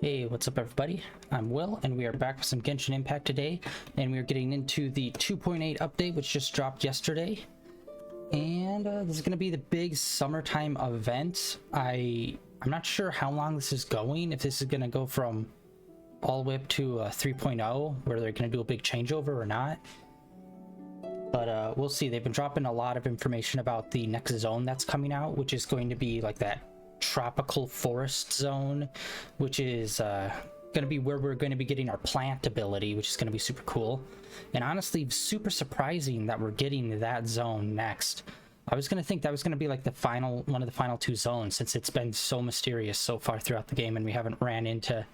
Hey, what's up everybody? I'm Will, and we are back with some Genshin Impact today, and we are getting into the 2.8 update, which just dropped yesterday. And this is going to be the big summertime event. I'm not sure how long this is going, if this is going to go from all the way up to 3.0, where they're going to do a big changeover or not. But we'll see. They've been dropping a lot of information about the next zone that's coming out, which is going to be like that tropical forest zone, which is going to be where we're going to be getting our plant ability, which is going to be super cool. And honestly, super surprising that we're getting that zone next. I was going to think that was going to be like the final one of the final two zones, since it's been so mysterious so far throughout the game and we haven't ran into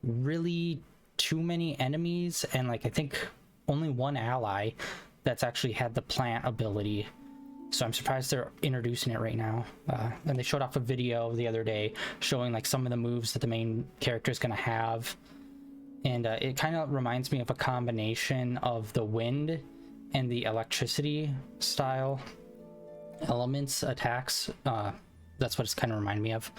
really too many enemies, and like I think only one ally that's actually had the plant ability. So I'm surprised they're introducing it right now. And they showed off a video the other day showing like some of the moves that the main character is going to have. And it kind of reminds me of a combination of the wind and the electricity style elements, attacks. That's what it's kind of reminded me of.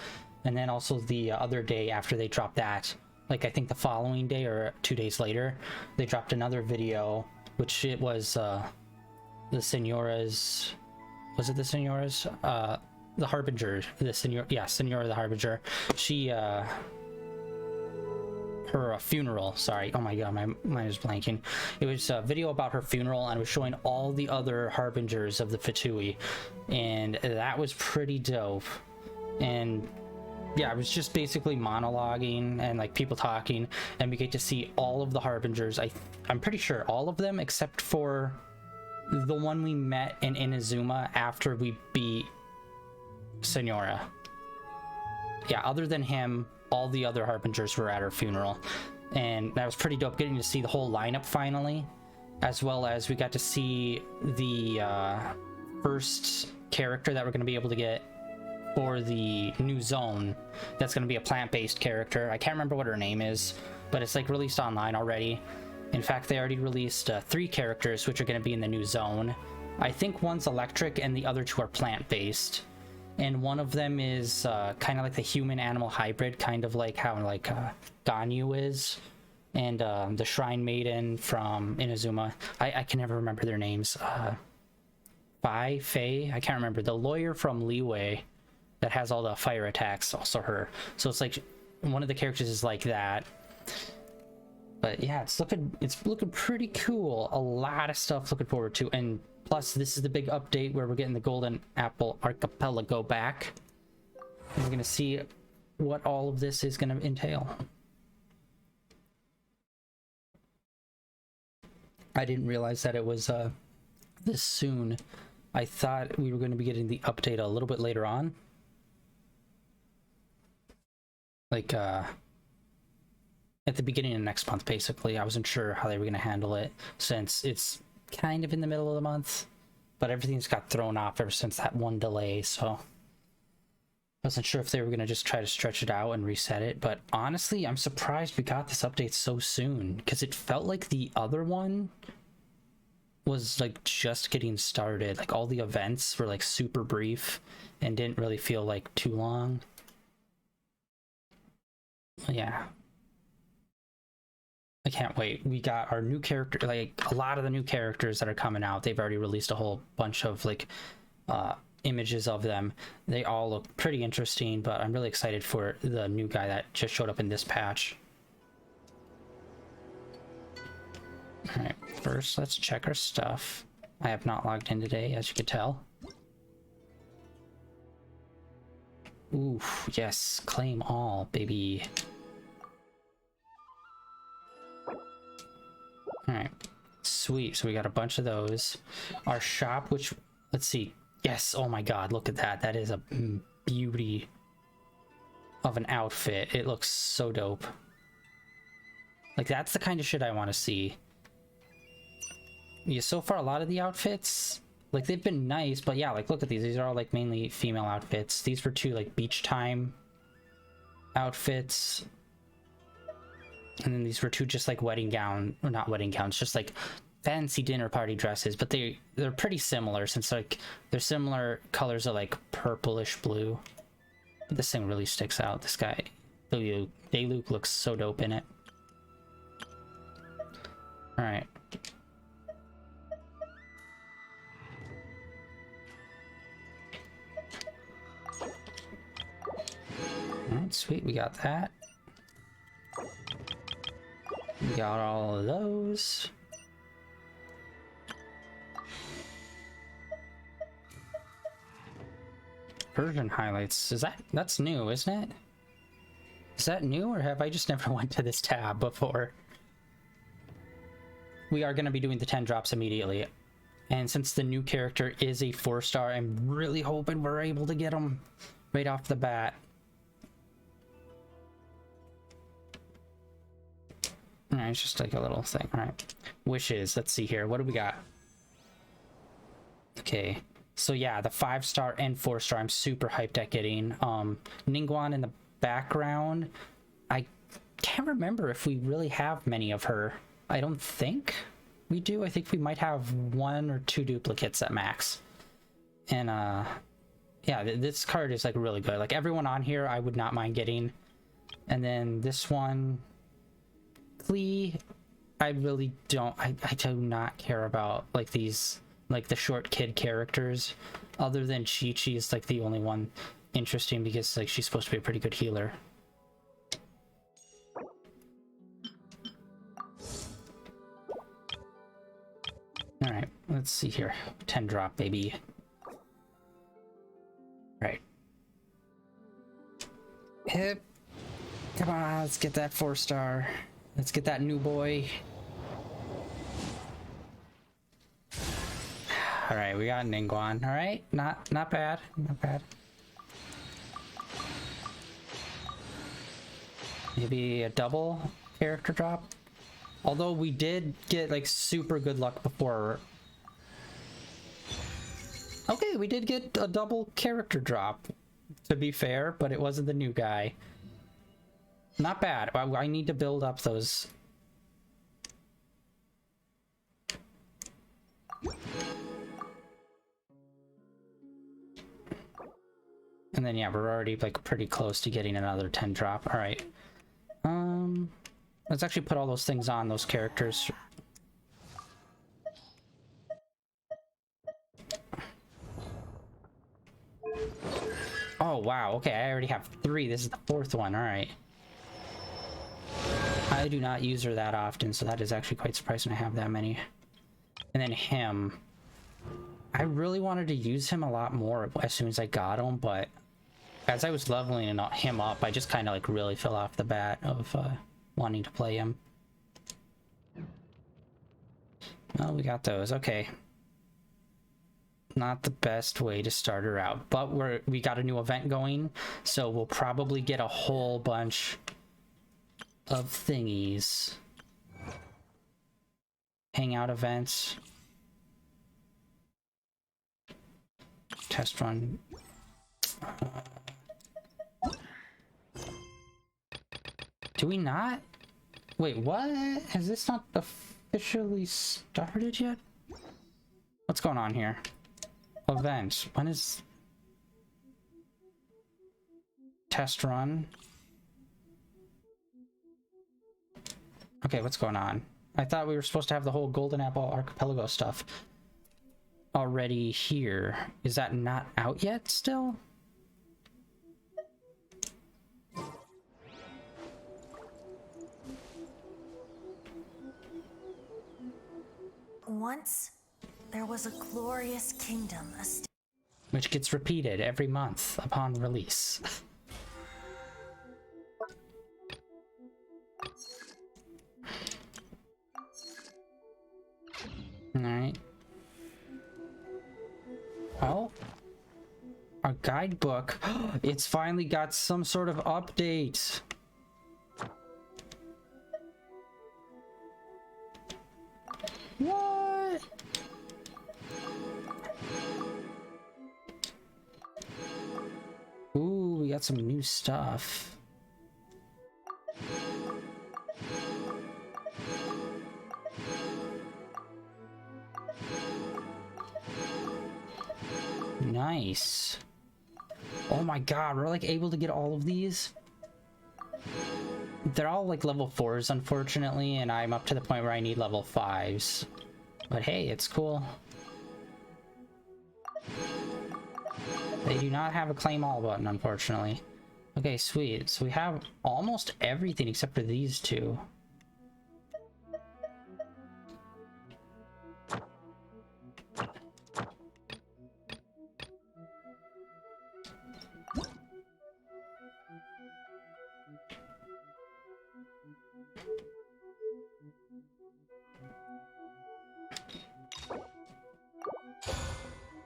And then also the other day after they dropped that, like I think the following day or 2 days later, they dropped another video, which it was the Senora's... Was it the Senora's? The Harbinger. Senora the Harbinger. She, her funeral, sorry. Oh my god, my mind is blanking. It was a video about her funeral, and it was showing all the other Harbingers of the Fatui. And that was pretty dope. And yeah, it was just basically monologuing and like people talking, and we get to see all of the Harbingers. I'm pretty sure all of them except for the one we met in Inazuma after we beat Senora. Yeah, other than him, all the other Harbingers were at her funeral. And that was pretty dope, getting to see the whole lineup finally, as well as we got to see the first character that we're going to be able to get for the new zone. That's going to be a plant-based character. I can't remember what her name is, but it's like released online already. In fact, they already released 3 characters which are going to be in the new zone. I think one's electric and the other 2 are plant-based. And one of them is kind of like the human-animal hybrid, kind of like how like Ganyu is. And the Shrine Maiden from Inazuma. I can never remember their names. Faye? I can't remember. The lawyer from Leeway that has all the fire attacks, also her. So it's like one of the characters is like that. But yeah, it's looking pretty cool. A lot of stuff looking forward to. And plus, this is the big update where we're getting the Golden Apple Archipelago back. And we're going to see what all of this is going to entail. I didn't realize that it was this soon. I thought we were going to be getting the update a little bit later on. Like, at the beginning of next month, basically. I wasn't sure how they were going to handle it, since it's kind of in the middle of the month, but everything's got thrown off ever since that one delay, so I wasn't sure if they were going to just try to stretch it out and reset it. But honestly, I'm surprised we got this update so soon, because it felt like the other one was like just getting started. Like all the events were like super brief and didn't really feel like too long. Yeah, I can't wait. We got our new character, like a lot of the new characters that are coming out. They've already released a whole bunch of like images of them. They all look pretty interesting, but I'm really excited for the new guy that just showed up in this patch. All right, first let's check our stuff. I have not logged in today, as you can tell. Ooh, yes, claim all, baby. Alright, sweet. So we got a bunch of those. Our shop, which, let's see. Yes, oh my god, look at that. That is a beauty of an outfit. It looks so dope. Like, that's the kind of shit I want to see. Yeah, so far, a lot of the outfits, like, they've been nice, but yeah, like, look at these. These are all, like, mainly female outfits. These were 2, like, beach time outfits. And then these were 2 just like wedding gown, or not wedding gowns, just like fancy dinner party dresses, but they're pretty similar, since like they're similar colors of like purplish blue. But this thing really sticks out. This guy, Dayluk looks so dope in it. Alright. Alright, sweet, we got that. We got all of those. Version highlights. That's new, isn't it? Is that new, or have I just never went to this tab before? We are going to be doing the 10 drops immediately. And since the new character is a 4-star, I'm really hoping we're able to get him right off the bat. Alright, it's just like a little thing. Alright. Wishes. Let's see here. What do we got? Okay. So yeah, the 5-star and 4-star I'm super hyped at getting. Ningguang in the background. I can't remember if we really have many of her. I don't think we do. I think we might have 1 or 2 duplicates at max. And yeah, this card is like really good. Like everyone on here I would not mind getting. And then this one, Klee, I really don't, I do not care about like these, like the short kid characters. Other than Chi-Chi is like the only one interesting because like she's supposed to be a pretty good healer. All right, let's see here. 10 drop, baby. Right. Hip. Come on, let's get that 4-star. Let's get that new boy. All right, we got Ningguang. All right, not bad, not bad. Maybe a double character drop. Although we did get like super good luck before. Okay, we did get a double character drop, to be fair, but it wasn't the new guy. Not bad. I need to build up those. And then yeah, we're already like pretty close to getting another 10 drop. All right. Let's actually put all those things on those characters. Oh wow, okay, I already have 3. This is the 4th one. All right. I do not use her that often, so that is actually quite surprising I have that many. And then him. I really wanted to use him a lot more as soon as I got him, but as I was leveling him up, I just kind of like really fell off the bat of wanting to play him. Well, we got those. Okay. Not the best way to start her out, but we got a new event going, so we'll probably get a whole bunch of thingies. Hangout events. Test run. Do we not? Wait, what? Has this not officially started yet? What's going on here? Events. When is test run? Okay, what's going on? I thought we were supposed to have the whole Golden Apple Archipelago stuff already here. Is that not out yet still? Once, there was a glorious kingdom, which gets repeated every month upon release. Alright. Oh. Our guidebook. It's finally got some sort of update. What? Ooh, we got some new stuff. Nice. Oh my god, we're like able to get all of these? they're all like level 4s, unfortunately, and I'm up to the point where I need level 5s. But hey, it's cool. They do not have a claim all button, unfortunately. Okay, sweet. So we have almost everything except for these two.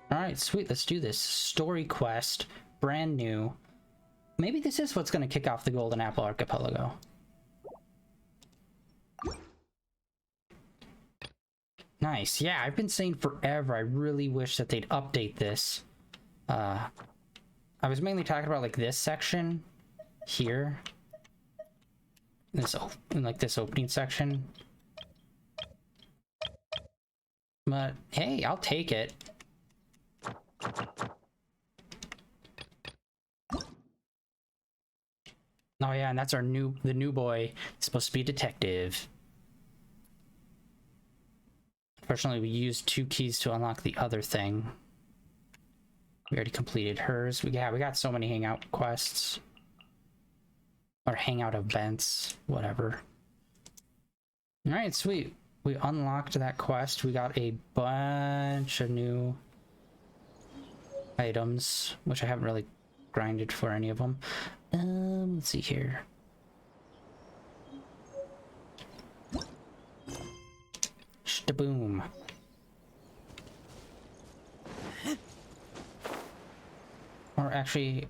Alright, sweet, let's do this. Story quest, brand new. Maybe this is what's going to kick off the Golden Apple Archipelago. Nice, yeah, I've been saying forever, I really wish that they'd update this. I was mainly talking about like this section here. In like this opening section. But hey, I'll take it. Oh yeah, and that's the new boy. He's supposed to be a detective. Unfortunately, we used 2 keys to unlock the other thing. We already completed hers. We got so many hangout quests. Or hangout events, whatever. Alright, sweet. We unlocked that quest. We got a bunch of new items, which I haven't really grinded for any of them. Let's see here. Shtaboom. Or actually,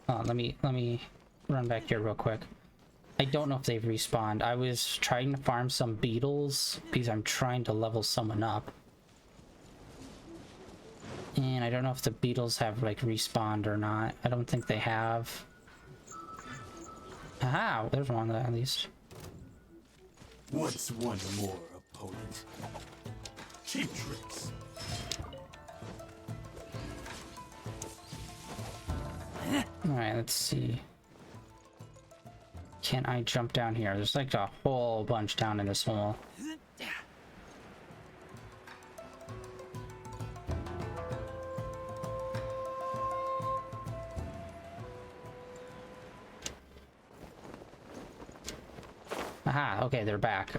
let me run back here real quick. I don't know if they've respawned. I was trying to farm some beetles because I'm trying to level someone up. And I don't know if the beetles have like respawned or not. I don't think they have. Aha, there's one at least. What's one more opponent? Cheap tricks. Alright, let's see. Can I jump down here? There's like a whole bunch down in this hole. Aha, okay, they're back.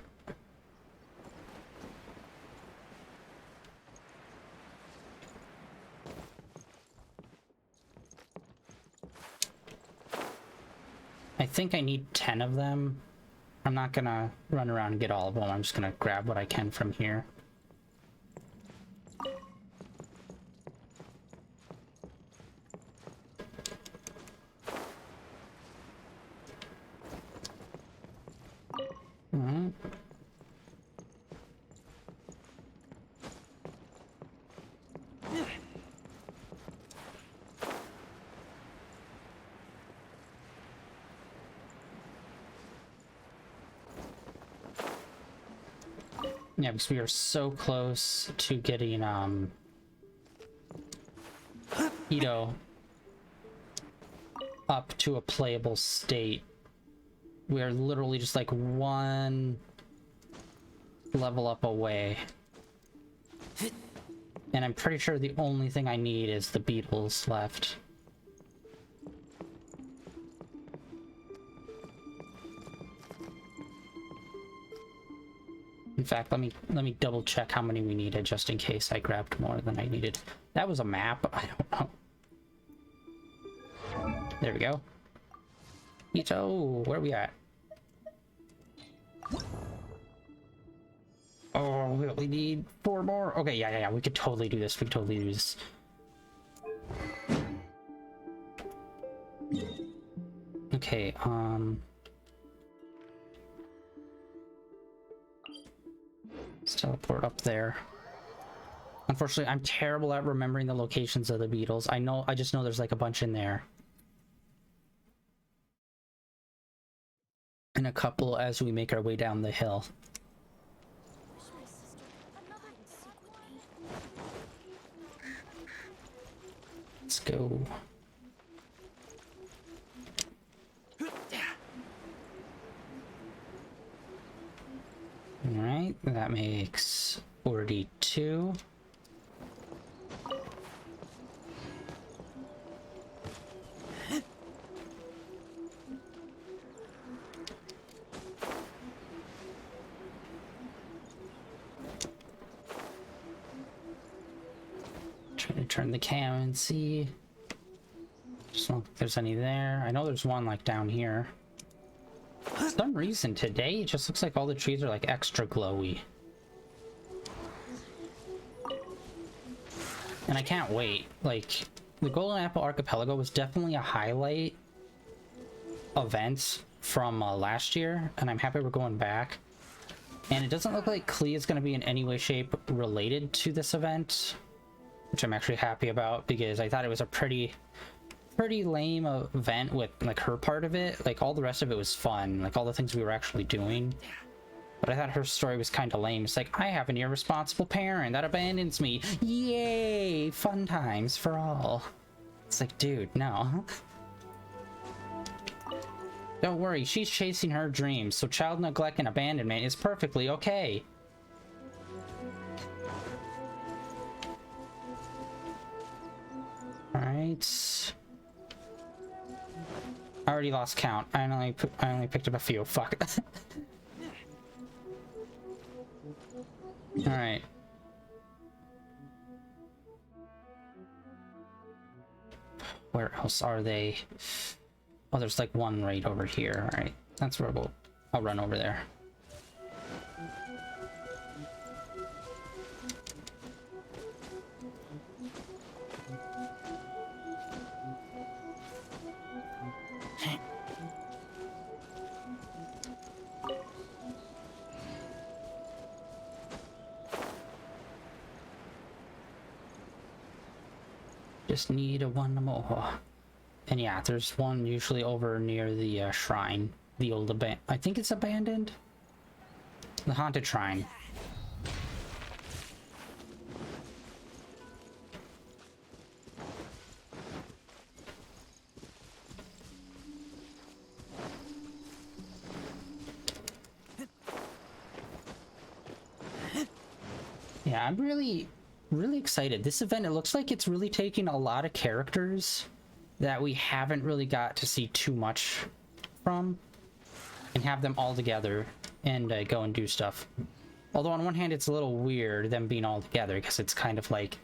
I think I need 10 of them. I'm not gonna run around and get all of them. I'm just gonna grab what I can from here. Alright. Yeah, because we are so close to getting Ito up to a playable state. We are literally just like one level up away. And I'm pretty sure the only thing I need is the beetles left. In fact, let me double check how many we needed just in case I grabbed more than I needed. That was a map. I don't know. There we go. Ito, where are we at? Oh, we only need 4 more. Okay, yeah. We could totally do this. We could totally do this. Okay, let's teleport up there. Unfortunately, I'm terrible at remembering the locations of the beetles. I just know there's like a bunch in there. And a couple as we make our way down the hill. Let's go. right, that makes 42. Trying to turn the cam and see. Just don't think there's any there. I know there's one like down here. For some reason today it just looks like all the trees are like extra glowy. And I can't wait. Like, the Golden Apple Archipelago was definitely a highlight event from last year, and I'm happy we're going back. And it doesn't look like Klee is going to be in any way, shape related to this event, which I'm actually happy about, because I thought it was a pretty lame event with like her part of it. Like, all the rest of it was fun, like all the things we were actually doing. But I thought her story was kind of lame. It's like, I have an irresponsible parent that abandons me. Yay! Fun times for all. It's like, dude, no. Don't worry, she's chasing her dreams, so child neglect and abandonment is perfectly okay. Alright. I already lost count. I only picked up a few. Fuck. Alright. Where else are they? Oh, there's like one right over here. Alright. That's where I'll run over there. Just need one more. And yeah, there's one usually over near the shrine. The old I think it's abandoned? The haunted shrine. Yeah, I'm really excited. This event, it looks like it's really taking a lot of characters that we haven't really got to see too much from and have them all together and go and do stuff. Although on one hand it's a little weird them being all together, because it's kind of like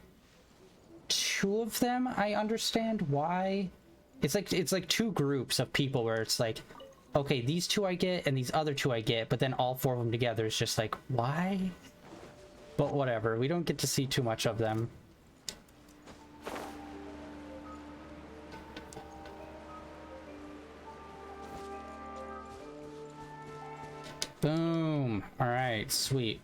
two of them. I understand why. It's like two groups of people where it's like, okay, these two I get and these other two I get, but then all four of them together is just like, why? But whatever, we don't get to see too much of them. Boom! Alright, sweet.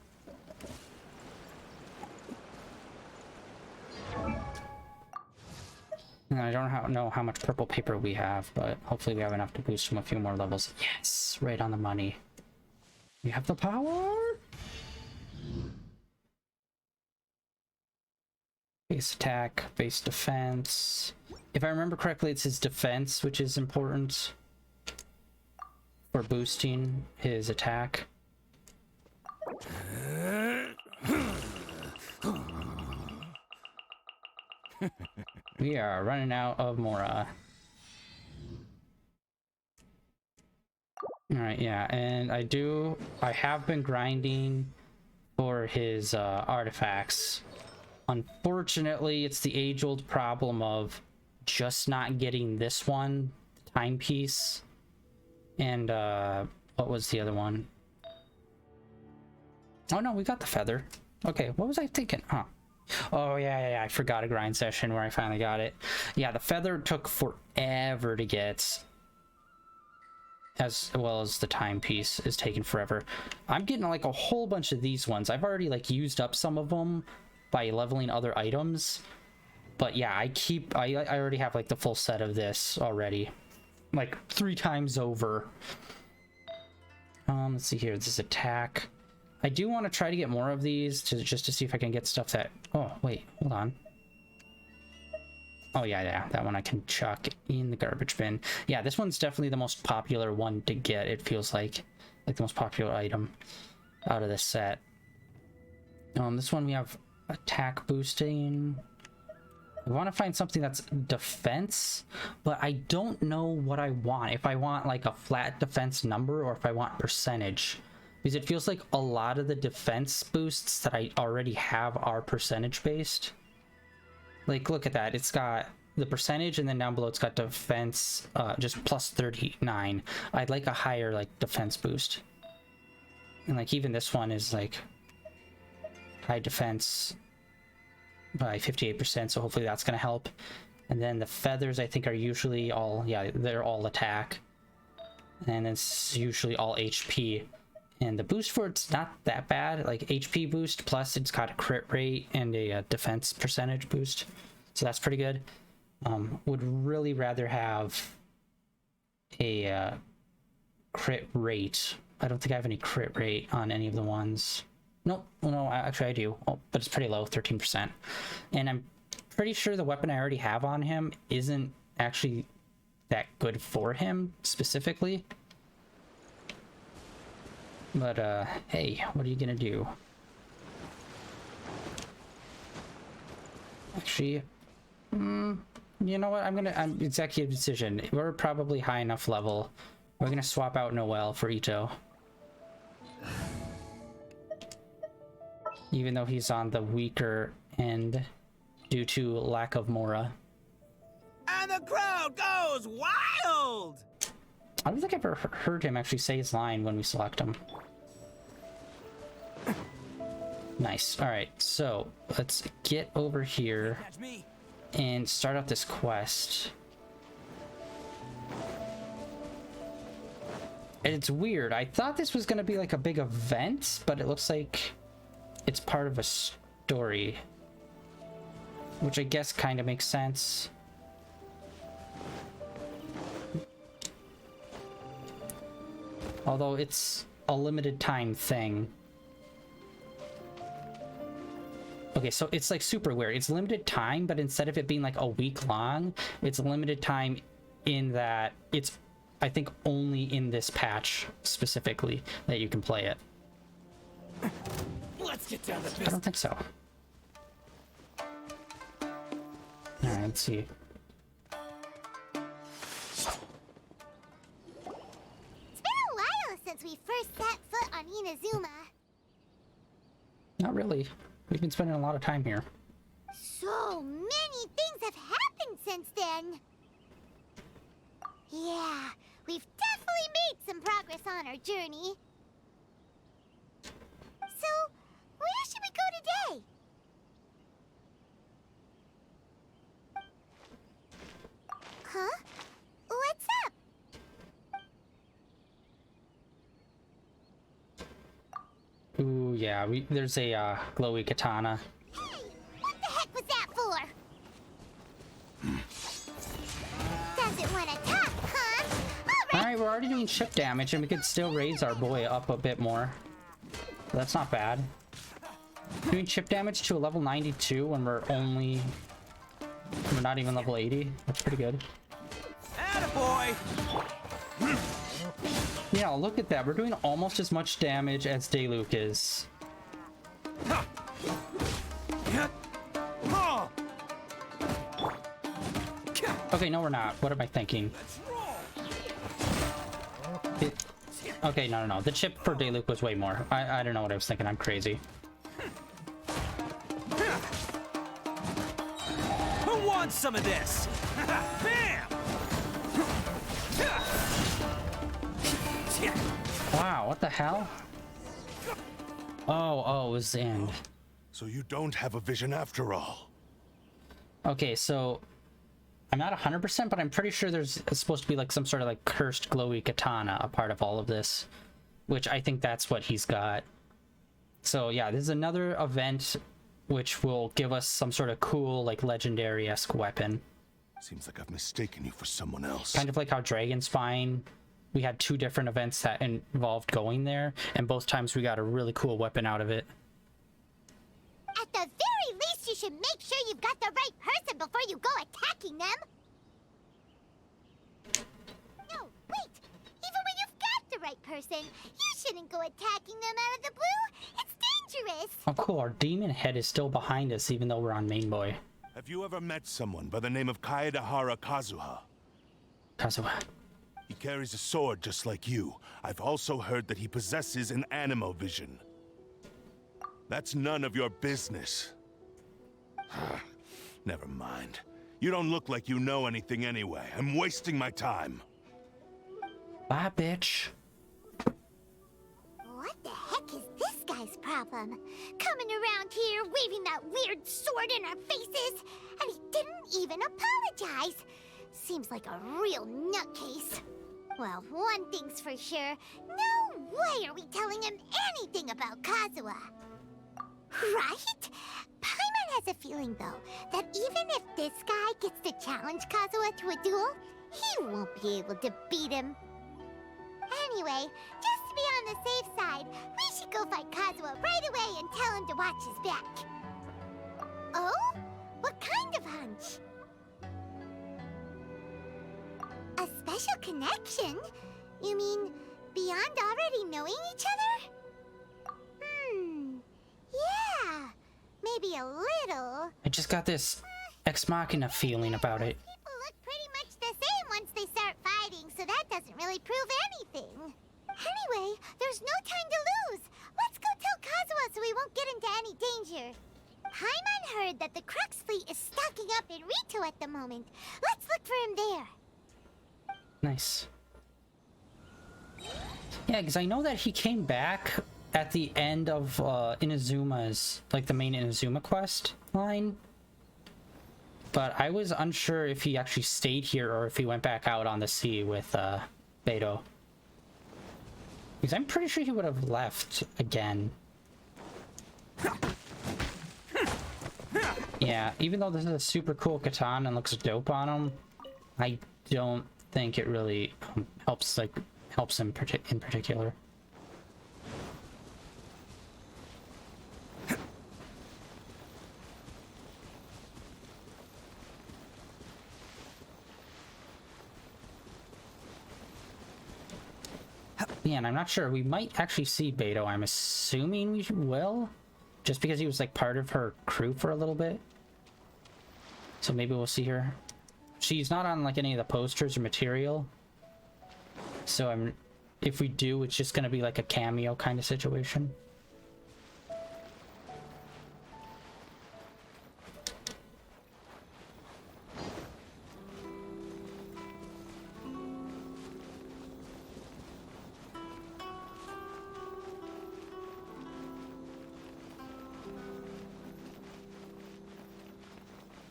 And I don't know how much purple paper we have, but hopefully we have enough to boost him a few more levels. Yes! Right on the money. We have the power! Base attack, base defense. If I remember correctly, it's his defense, which is important for boosting his attack. We are running out of Mora. Alright, yeah, and I have been grinding for his artifacts. Unfortunately, it's the age-old problem of just not getting this one, the timepiece, and what was the other one? Oh no, we got the feather. Okay, what was I thinking? Huh. Oh yeah, I forgot a grind session where I finally got it. Yeah, the feather took forever to get, as well as the timepiece is taking forever. I'm getting like a whole bunch of these ones. I've already like used up some of them by leveling other items, but yeah, I already have like the full set of this already, like 3 times over. Let's see here, this attack. I do want to try to get more of these just to see if I can get stuff that, oh wait, hold on. Oh yeah, that one I can chuck in the garbage bin. Yeah, this one's definitely the most popular one to get. It feels like the most popular item out of this set. This one we have attack boosting. I want to find something that's defense, but I don't know what I want. If I want like a flat defense number or if I want percentage. Because it feels like a lot of the defense boosts that I already have are percentage based. Like, look at that. It's got the percentage, and then down below it's got defense, just plus 39. I'd like a higher like defense boost. And like even this one is like high defense by 58%, so hopefully that's gonna help. And then the feathers I think are usually all, yeah, they're all attack. And it's usually all HP. And the boost for it's not that bad, like HP boost, plus it's got a crit rate and a defense percentage boost. So that's pretty good. Would really rather have a crit rate. I don't think I have any crit rate on any of the ones. Nope, no, actually I do. Oh, but it's pretty low, 13%. And I'm pretty sure the weapon I already have on him isn't actually that good for him specifically. But hey, what are you gonna do? Actually, you know what? I'm executive decision. We're probably high enough level. We're gonna swap out Noel for Ito. Even though he's on the weaker end due to lack of Mora. And the crowd goes wild! I don't think I've ever heard him actually say his line when we select him. Nice. Alright, so let's get over here and start out this quest. And it's weird. I thought this was going to be like a big event, but it looks like it's part of a story. Which I guess kind of makes sense. Although it's a limited time thing. Okay, so it's like super weird. It's limited time, but instead of it being like a week long, it's limited time in that it's, I think, only in this patch specifically that you can play it. Let's get down to I business. don't think so. Alright, let's see. It's been a while since we first set foot on Inazuma. Not really. We've been spending a lot of time here. So many things have happened since then. Yeah, we've definitely made some progress on our journey. So, where should we go today? Huh? What's up? Ooh, yeah, there's a glowy katana. Hey, what the heck was that for? Doesn't want to talk, huh? Alright, we're already doing chip damage, and we could still raise our boy up a bit more. That's not bad. Doing chip damage to a level 92 when we're not even level 80. That's pretty good. Attaboy! Yeah, look at that. We're doing almost as much damage as Dayluk is. Okay, no, we're not. What am I thinking? Okay, no. The chip for Dayluk was way more. I don't know what I was thinking. I'm crazy. Who wants some of this? Bam! Wow, what the hell? Oh, it was the end. So you don't have a vision after all. Okay, so I'm not 100%, but I'm pretty sure there's supposed to be like some sort of like cursed glowy katana a part of all of this, which I think that's what he's got. So yeah, this is another event which will give us some sort of cool like legendary-esque weapon. Seems like I've mistaken you for someone else. Kind of like how Dragon Spine, we had 2 different events that involved going there, and both times we got a really cool weapon out of it. At the very least, you should make sure you've got the right person before you go attacking them. No, wait. Even when you've got the right person, you shouldn't go attacking them out of the blue. It's dangerous. Oh, cool. Our demon head is still behind us, even though we're on main boy. Have you ever met someone by the name of Kaedahara Kazuha? Kazuha. He carries a sword just like you. I've also heard that he possesses an animo vision. That's none of your business. Never mind. You don't look like you know anything anyway. I'm wasting my time. Bye, bitch. What the heck is this guy's problem? Coming around here, waving that weird sword in our faces, and he didn't even apologize. Seems like a real nutcase. Well, one thing's for sure. No way are we telling him anything about Kazuha. Right? Paimon has a feeling, though, that even if this guy gets to challenge Kazuha to a duel, he won't be able to beat him. Anyway, just to be on the safe side, we should go fight Kazuha right away and tell him to watch his back. Oh? What kind of hunch? A special connection? You mean beyond already knowing each other? Yeah, maybe a little. I just got this Ex Machina feeling about it. People look pretty much the same once they start fighting, so that doesn't really prove anything. Anyway, there's no time to lose. Let's go tell Kazuha so we won't get into any danger. Paimon heard that the Crux fleet is stocking up in Rito at the moment. Let's look for him there. Nice. Yeah, because I know that he came back at the end of Inazuma's, like the main Inazuma quest line. But I was unsure if he actually stayed here or if he went back out on the sea with Beto. Because I'm pretty sure he would have left again. Yeah, even though this is a super cool katana and looks dope on him, I don't think it really helps him in particular. Yeah, and I'm not sure. We might actually see Beto. I'm assuming we will. Just because he was like part of her crew for a little bit. So maybe we'll see her. She's not on like any of the posters or material. So if we do, it's just gonna be like a cameo kind of situation.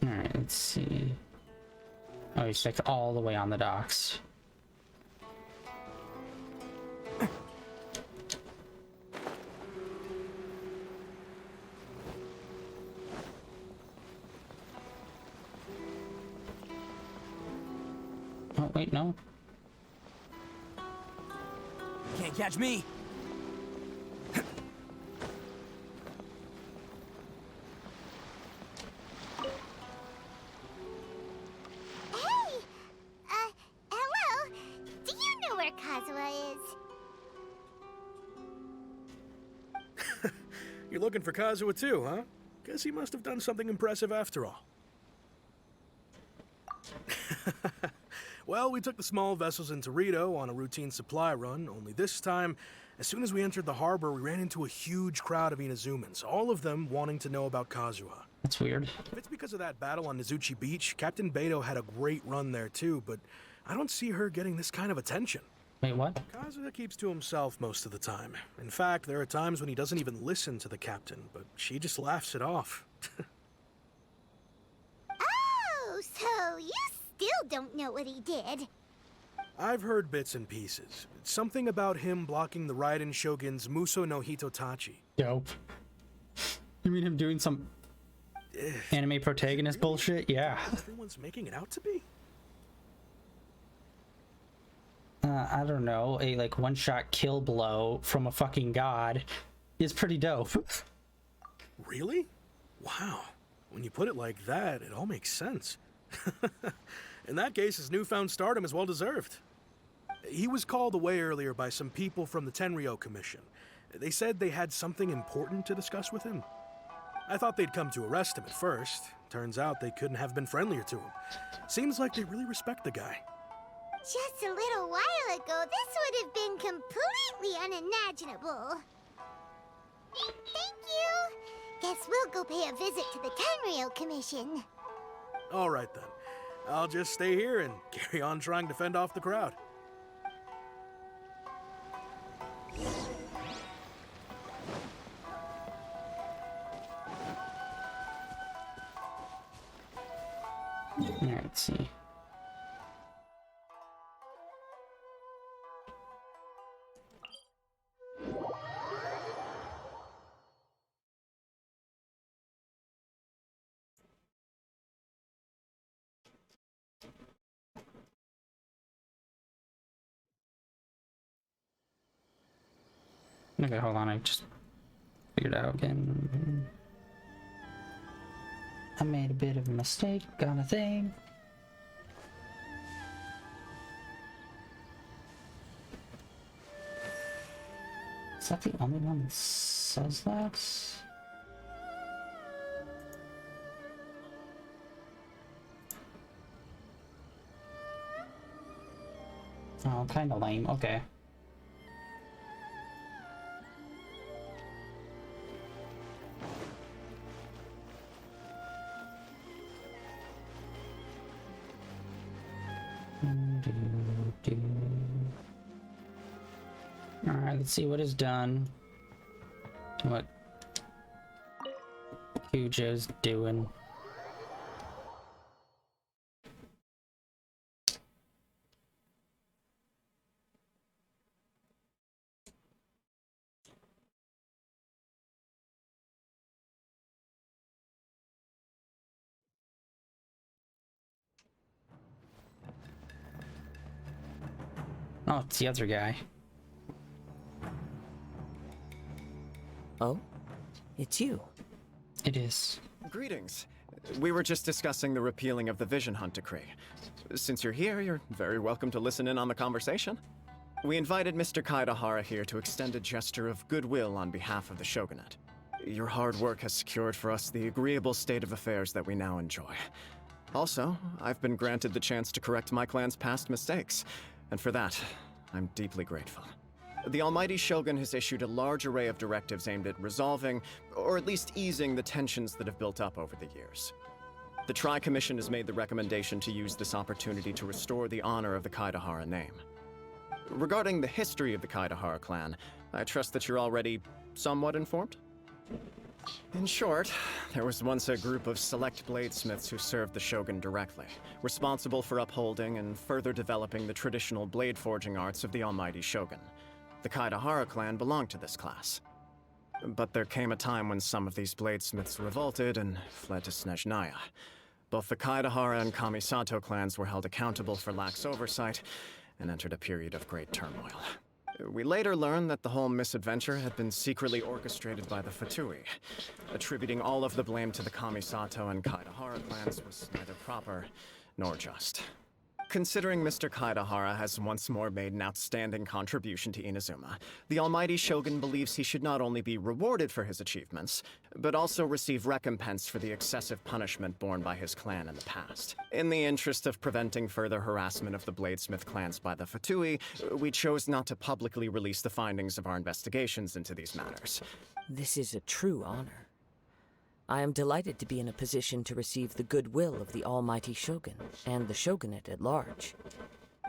Alright, let's see. Oh, he's like all the way on the docks. Oh, wait, no. Can't catch me. Hello? Do you know where Kazuha is? You're looking for Kazuha too, huh? Guess he must have done something impressive after all. Well, we took the small vessels into Rito on a routine supply run, only this time, as soon as we entered the harbor, we ran into a huge crowd of Inazumans, all of them wanting to know about Kazuha. That's weird. If it's because of that battle on Nizuchi Beach, Captain Beto had a great run there too, but I don't see her getting this kind of attention. Wait, what? Kazuha keeps to himself most of the time. In fact, there are times when he doesn't even listen to the captain, but she just laughs it off. Oh, so you still don't know what he did. I've heard bits and pieces. Something about him blocking the Raiden Shogun's Muso no Hitotachi. Dope. You mean him doing some anime protagonist bullshit? Yeah. Everyone's making it out to be. I don't know. A like one-shot kill blow from a fucking god is pretty dope. Really? Wow. When you put it like that, it all makes sense. In that case, his newfound stardom is well deserved. He was called away earlier by some people from the Tenryo Commission, They said they had something important to discuss with him. I thought they'd come to arrest him at first. Turns out they couldn't have been friendlier to him. Seems like they really respect the guy. Just a little while ago, this would have been completely unimaginable. Thank you. Guess we'll go pay a visit to the Tenryou Commission. All right then. I'll just stay here and carry on trying to fend off the crowd. Alright, let's see. Okay, hold on, I just figured out again. I made a bit of a mistake on a thing. Is that the only one that says that? Oh, kinda lame, okay. Alright, let's see what is done. What Cujo's doing. Oh, it's the other guy. Oh? It's you. It is. Greetings. We were just discussing the repealing of the Vision Hunt Decree. Since you're here, you're very welcome to listen in on the conversation. We invited Mr. Kaidahara here to extend a gesture of goodwill on behalf of the Shogunate. Your hard work has secured for us the agreeable state of affairs that we now enjoy. Also, I've been granted the chance to correct my clan's past mistakes, and for that, I'm deeply grateful. The Almighty Shogun has issued a large array of directives aimed at resolving, or at least easing, the tensions that have built up over the years. The Tri-Commission has made the recommendation to use this opportunity to restore the honor of the Kaidahara name. Regarding the history of the Kaidahara clan, I trust that you're already somewhat informed? In short, there was once a group of select bladesmiths who served the Shogun directly, responsible for upholding and further developing the traditional blade forging arts of the Almighty Shogun. The Kaidahara clan belonged to this class. But there came a time when some of these bladesmiths revolted and fled to Snezhnaya. Both the Kaidahara and Kamisato clans were held accountable for lax oversight and entered a period of great turmoil. We later learned that the whole misadventure had been secretly orchestrated by the Fatui. Attributing all of the blame to the Kamisato and Kaidahara clans was neither proper nor just. Considering Mr. Kaidahara has once more made an outstanding contribution to Inazuma, the Almighty Shogun believes he should not only be rewarded for his achievements, but also receive recompense for the excessive punishment borne by his clan in the past. In the interest of preventing further harassment of the Bladesmith clans by the Fatui, we chose not to publicly release the findings of our investigations into these matters. This is a true honor. I am delighted to be in a position to receive the goodwill of the Almighty Shogun and the Shogunate at large.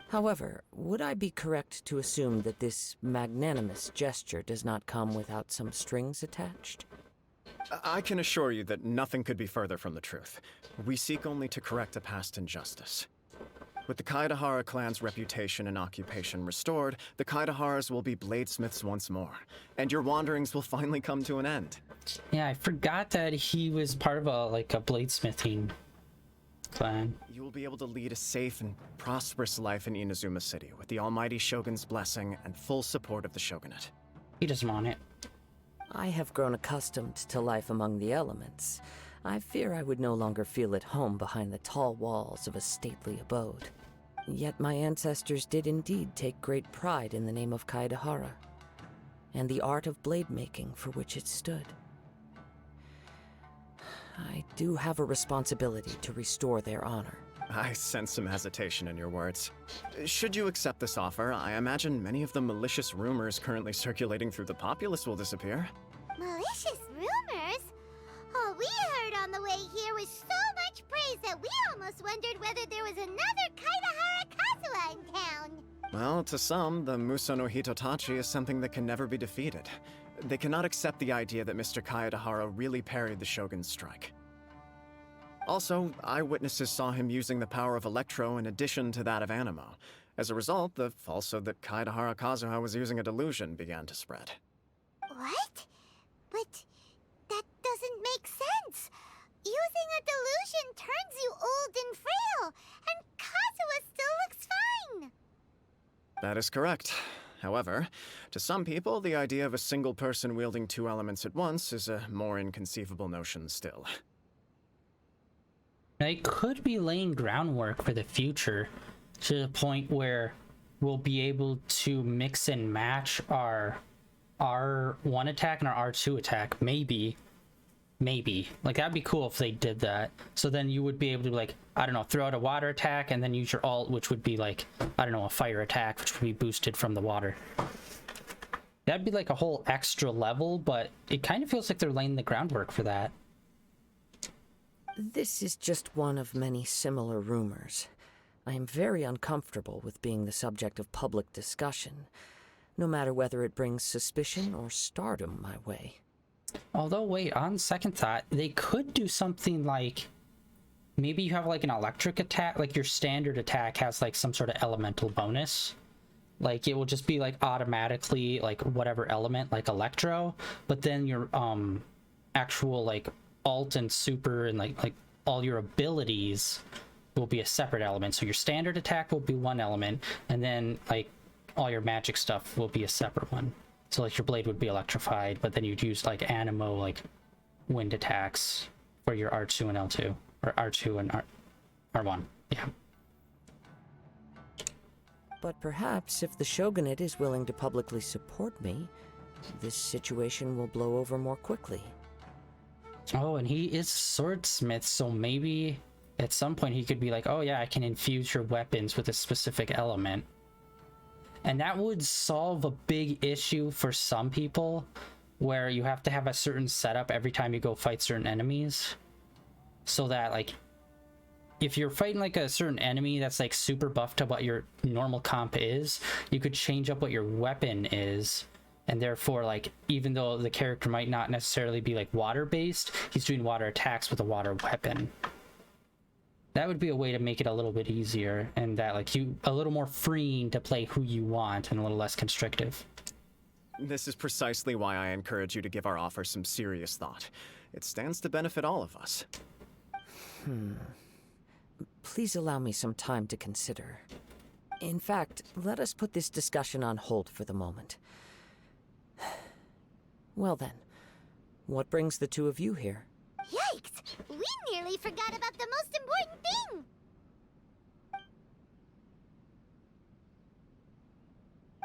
However, would I be correct to assume that this magnanimous gesture does not come without some strings attached? I can assure you that nothing could be further from the truth. We seek only to correct a past injustice. With the Kaidahara clan's reputation and occupation restored, the Kaidaharas will be bladesmiths once more, and your wanderings will finally come to an end. Yeah, I forgot that he was part of a bladesmithing clan. You will be able to lead a safe and prosperous life in Inazuma City with the Almighty Shogun's blessing and full support of the Shogunate. He doesn't want it. I have grown accustomed to life among the elements. I fear I would no longer feel at home behind the tall walls of a stately abode. Yet my ancestors did indeed take great pride in the name of Kaidahara. and the art of blade making for which it stood. I do have a responsibility to restore their honor. I sense some hesitation in your words. Should you accept this offer, I imagine many of the malicious rumors currently circulating through the populace will disappear. Malicious rumors? All we heard on the way here was so much praise that we almost wondered whether there was another Kaidahara Kazuha in town. Well, to some, the Muso no Hitotachi is something that can never be defeated. They cannot accept the idea that Mr. Kaedahara really parried the Shogun's strike. Also, eyewitnesses saw him using the power of Electro in addition to that of Animo. As a result, the falsehood that Kaedahara Kazuha was using a delusion began to spread. What? But that doesn't make sense. Using a delusion turns you old and frail, and Kazuha still looks fine. That is correct. However, to some people, the idea of a single person wielding two elements at once is a more inconceivable notion still. They could be laying groundwork for the future to the point where we'll be able to mix and match our R1 attack and our R2 attack. Maybe. Like, that'd be cool if they did that. So then you would be able to, like, I don't know, throw out a water attack and then use your alt, which would be like, I don't know, a fire attack, which would be boosted from the water. That'd be like a whole extra level, but it kind of feels like they're laying the groundwork for that. This is just one of many similar rumors. I am very uncomfortable with being the subject of public discussion, no matter whether it brings suspicion or stardom my way. Although, wait, on second thought, they could do something like, maybe you have like an electric attack, like your standard attack has like some sort of elemental bonus. Like it will just be like automatically like whatever element, like electro, but then your actual like alt and super and like all your abilities will be a separate element. So your standard attack will be one element, and then like all your magic stuff will be a separate one. So like your blade would be electrified, but then you'd use like Animo, like wind attacks for your R2 and L2, or R2 and R1. Yeah. But perhaps if the Shogunate is willing to publicly support me, this situation will blow over more quickly. Oh, and he is swordsmith, so maybe at some point he could be like, oh yeah, I can infuse your weapons with a specific element. And that would solve a big issue for some people, where you have to have a certain setup every time you go fight certain enemies. So that, like, if you're fighting like a certain enemy that's like super buff to what your normal comp is, you could change up what your weapon is. And therefore, like, even though the character might not necessarily be like water based, he's doing water attacks with a water weapon. That would be a way to make it a little bit easier, and that like you a little more freeing to play who you want and a little less constrictive. This is precisely why I encourage you to give our offer some serious thought. It stands to benefit all of us. Please allow me some time to consider. In fact, let us put this discussion on hold for the moment. Well then, what brings the two of you here? Yikes! We nearly forgot about the most important thing!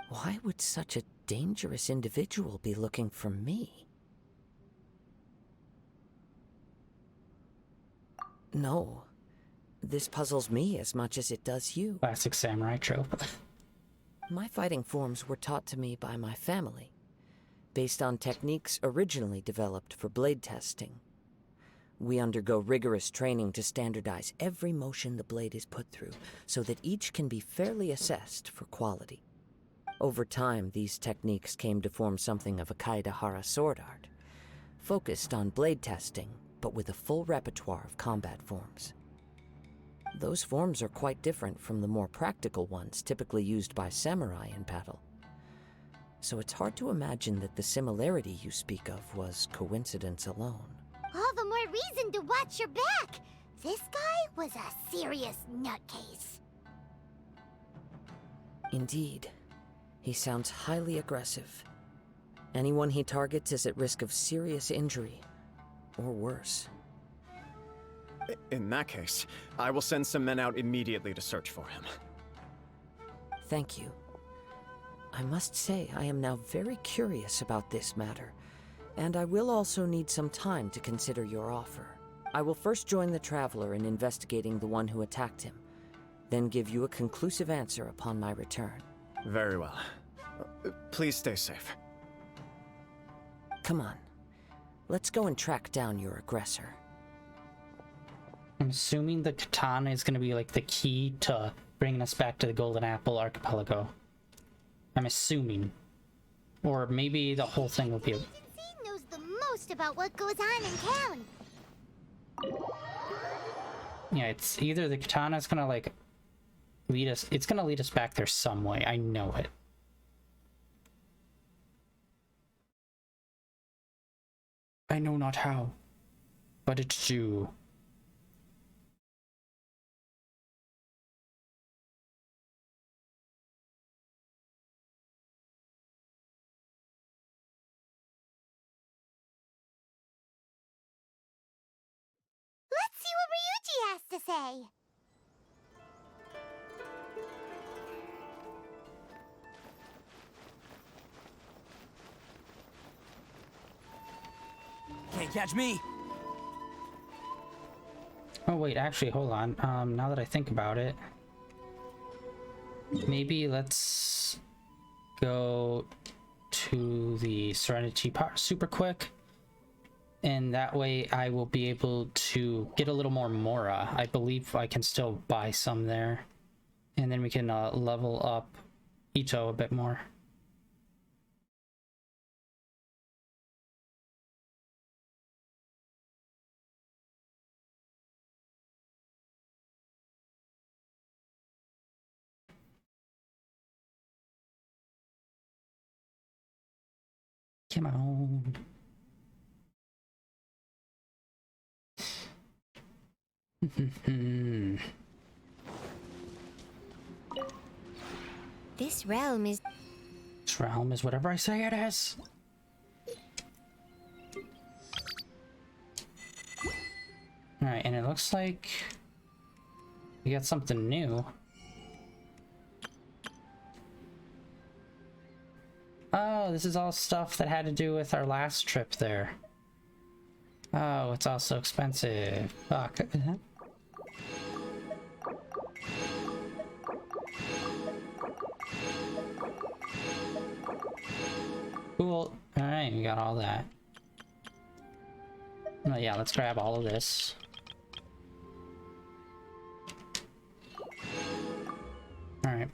Why would such a dangerous individual be looking for me? No. This puzzles me as much as it does you. Classic samurai trope. My fighting forms were taught to me by my family, based on techniques originally developed for blade testing. We undergo rigorous training to standardize every motion the blade is put through, so that each can be fairly assessed for quality. Over time, these techniques came to form something of a Kaedahara sword art, focused on blade testing, but with a full repertoire of combat forms. Those forms are quite different from the more practical ones typically used by samurai in battle. So it's hard to imagine that the similarity you speak of was coincidence alone. All the more reason to watch your back! This guy was a serious nutcase. Indeed. He sounds highly aggressive. Anyone he targets is at risk of serious injury, or worse. In that case, I will send some men out immediately to search for him. Thank you. I must say I am now very curious about this matter, and I will also need some time to consider your offer. I will first join the Traveler in investigating the one who attacked him, then give you a conclusive answer upon my return. Very well. Please stay safe. Come on. Let's go and track down your aggressor. I'm assuming the katana is going to be like the key to bringing us back to the Golden Apple Archipelago. I'm assuming. Or maybe the whole thing will be... Agency knows the most about what goes on in town. Yeah, it's either the katana is gonna like lead us, it's gonna lead us back there some way. I know it. I know not how, but it's due. Let's see what Ryuji has to say. Can't catch me. Oh wait, actually, hold on. Now that I think about it, maybe let's go to the Serenity part super quick, and that way I will be able to get a little more Mora. I believe I can still buy some there, and then we can level up Ito a bit more. Come on. This realm is... This realm is whatever I say it is. Alright, and it looks like we got something new. Oh, this is all stuff that had to do with our last trip there. Oh, it's all so expensive. Fuck. Cool. Alright, we got all that. Oh yeah, let's grab all of this. Alright.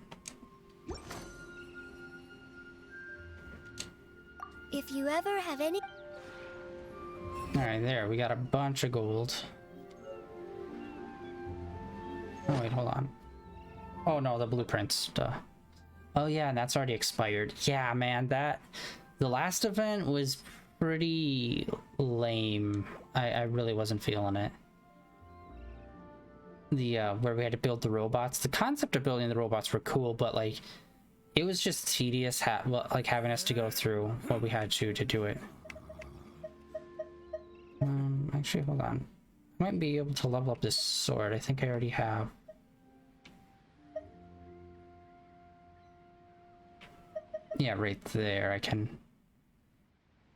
If you ever have any... Alright, there, we got a bunch of gold. Oh wait, hold on. Oh no, the blueprints. Duh. Oh yeah, and that's already expired. Yeah, man, the last event was pretty lame. I really wasn't feeling it. The where we had to build the robots. The concept of building the robots were cool, but like it was just tedious like having us to go through what we had to do it. Actually, hold on. I might be able to level up this sword. I think I already have. Yeah, right there. I can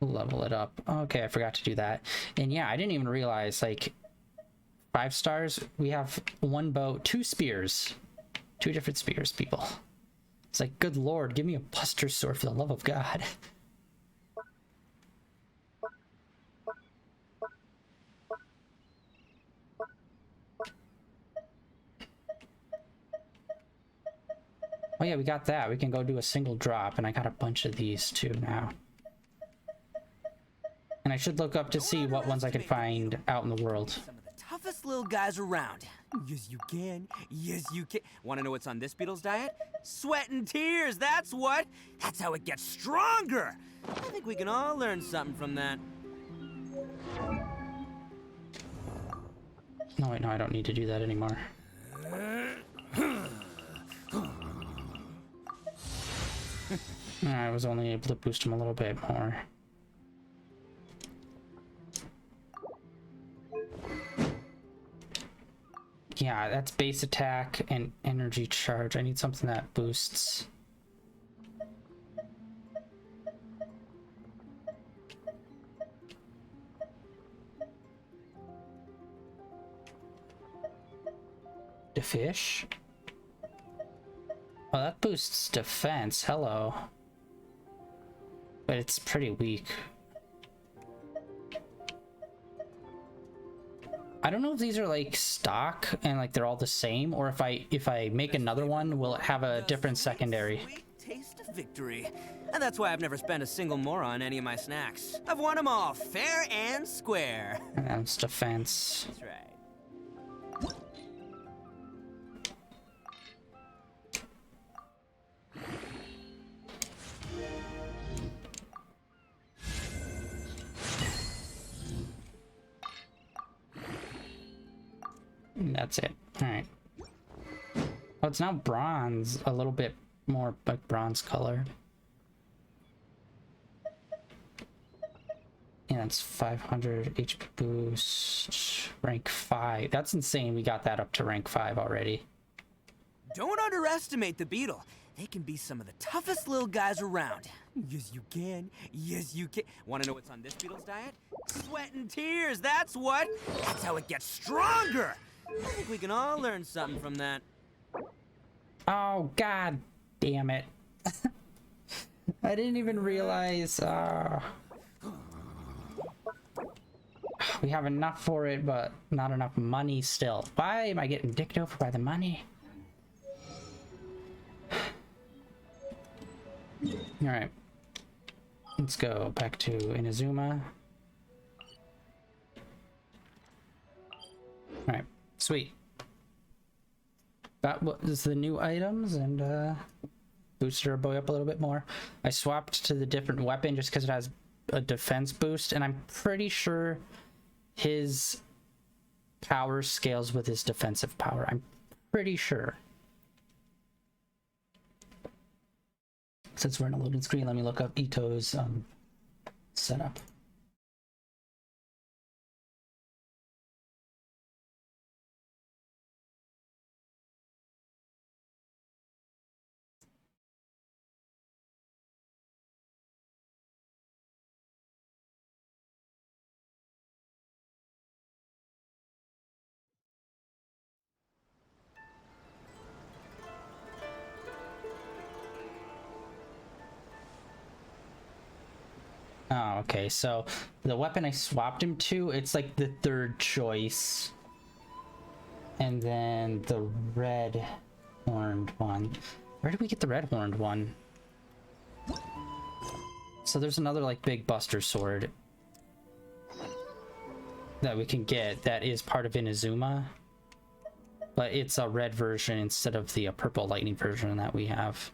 level it up. Okay, I forgot to do that. And yeah, I didn't even realize, like, 5 stars, we have 1 bow, 2 spears. 2 different spears, people. It's like, good lord, give me a Buster Sword for the love of God. Oh yeah, we got that. We can go do a single drop, and I got a bunch of these too now. And I should look up to see what ones I can find out in the world. Some of the toughest little guys around. Yes, you can. Yes, you can. Want to know what's on this beetle's diet? Sweat and tears, that's what. That's how it gets stronger. I think we can all learn something from that. No, wait, no, I don't need to do that anymore. I was only able to boost him a little bit more. Yeah, that's base attack and energy charge. I need something that boosts. The fish. Oh, that boosts defense. Hello. But it's pretty weak. I don't know if these are like stock and like they're all the same, or if I make another one, will it have a different secondary? Sweet taste of victory. And that's why I've never spent a single more on any of my snacks. I've won them all, fair and square. That's defense. That's right. That's it. Alright. Oh, it's now bronze. A little bit more like bronze colored. Yeah, that's 500 HP boost. Rank 5. That's insane. We got that up to rank 5 already. Don't underestimate the beetle. They can be some of the toughest little guys around. Yes, you can. Yes, you can. Want to know what's on this beetle's diet? Sweat and tears, that's what. That's how it gets stronger. I think we can all learn something from that. Oh, god damn it. I didn't even realize. We have enough for it, but not enough money still. Why am I getting dicked over by the money? Alright. Let's go back to Inazuma. Alright, sweet. That was the new items, and boosted our boy up a little bit more. I swapped to the different weapon just because it has a defense boost, and I'm pretty sure his power scales with his defensive power. I'm pretty sure. Since we're in a loading screen, let me look up Ito's setup. Oh, okay, so the weapon I swapped him to, it's like the third choice. And then the red horned one. Where did we get the red horned one? So there's another like big buster sword that we can get that is part of Inazuma. But it's a red version instead of the purple lightning version that we have.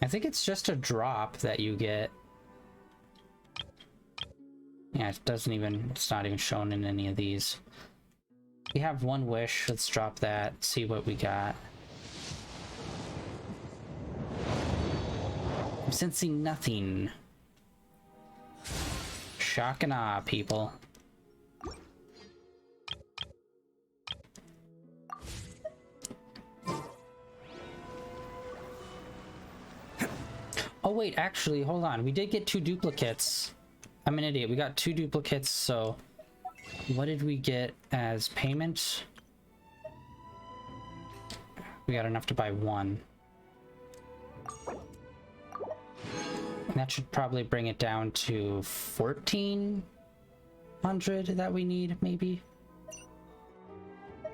I think it's just a drop that you get. Yeah, it's not even shown in any of these. We have one wish. Let's drop that, see what we got. I'm sensing nothing. Shock and awe, people. Oh wait, actually, hold on. We did get 2 duplicates. I'm an idiot. We got 2 duplicates, so what did we get as payment? We got enough to buy 1. And that should probably bring it down to 1,400 that we need, maybe.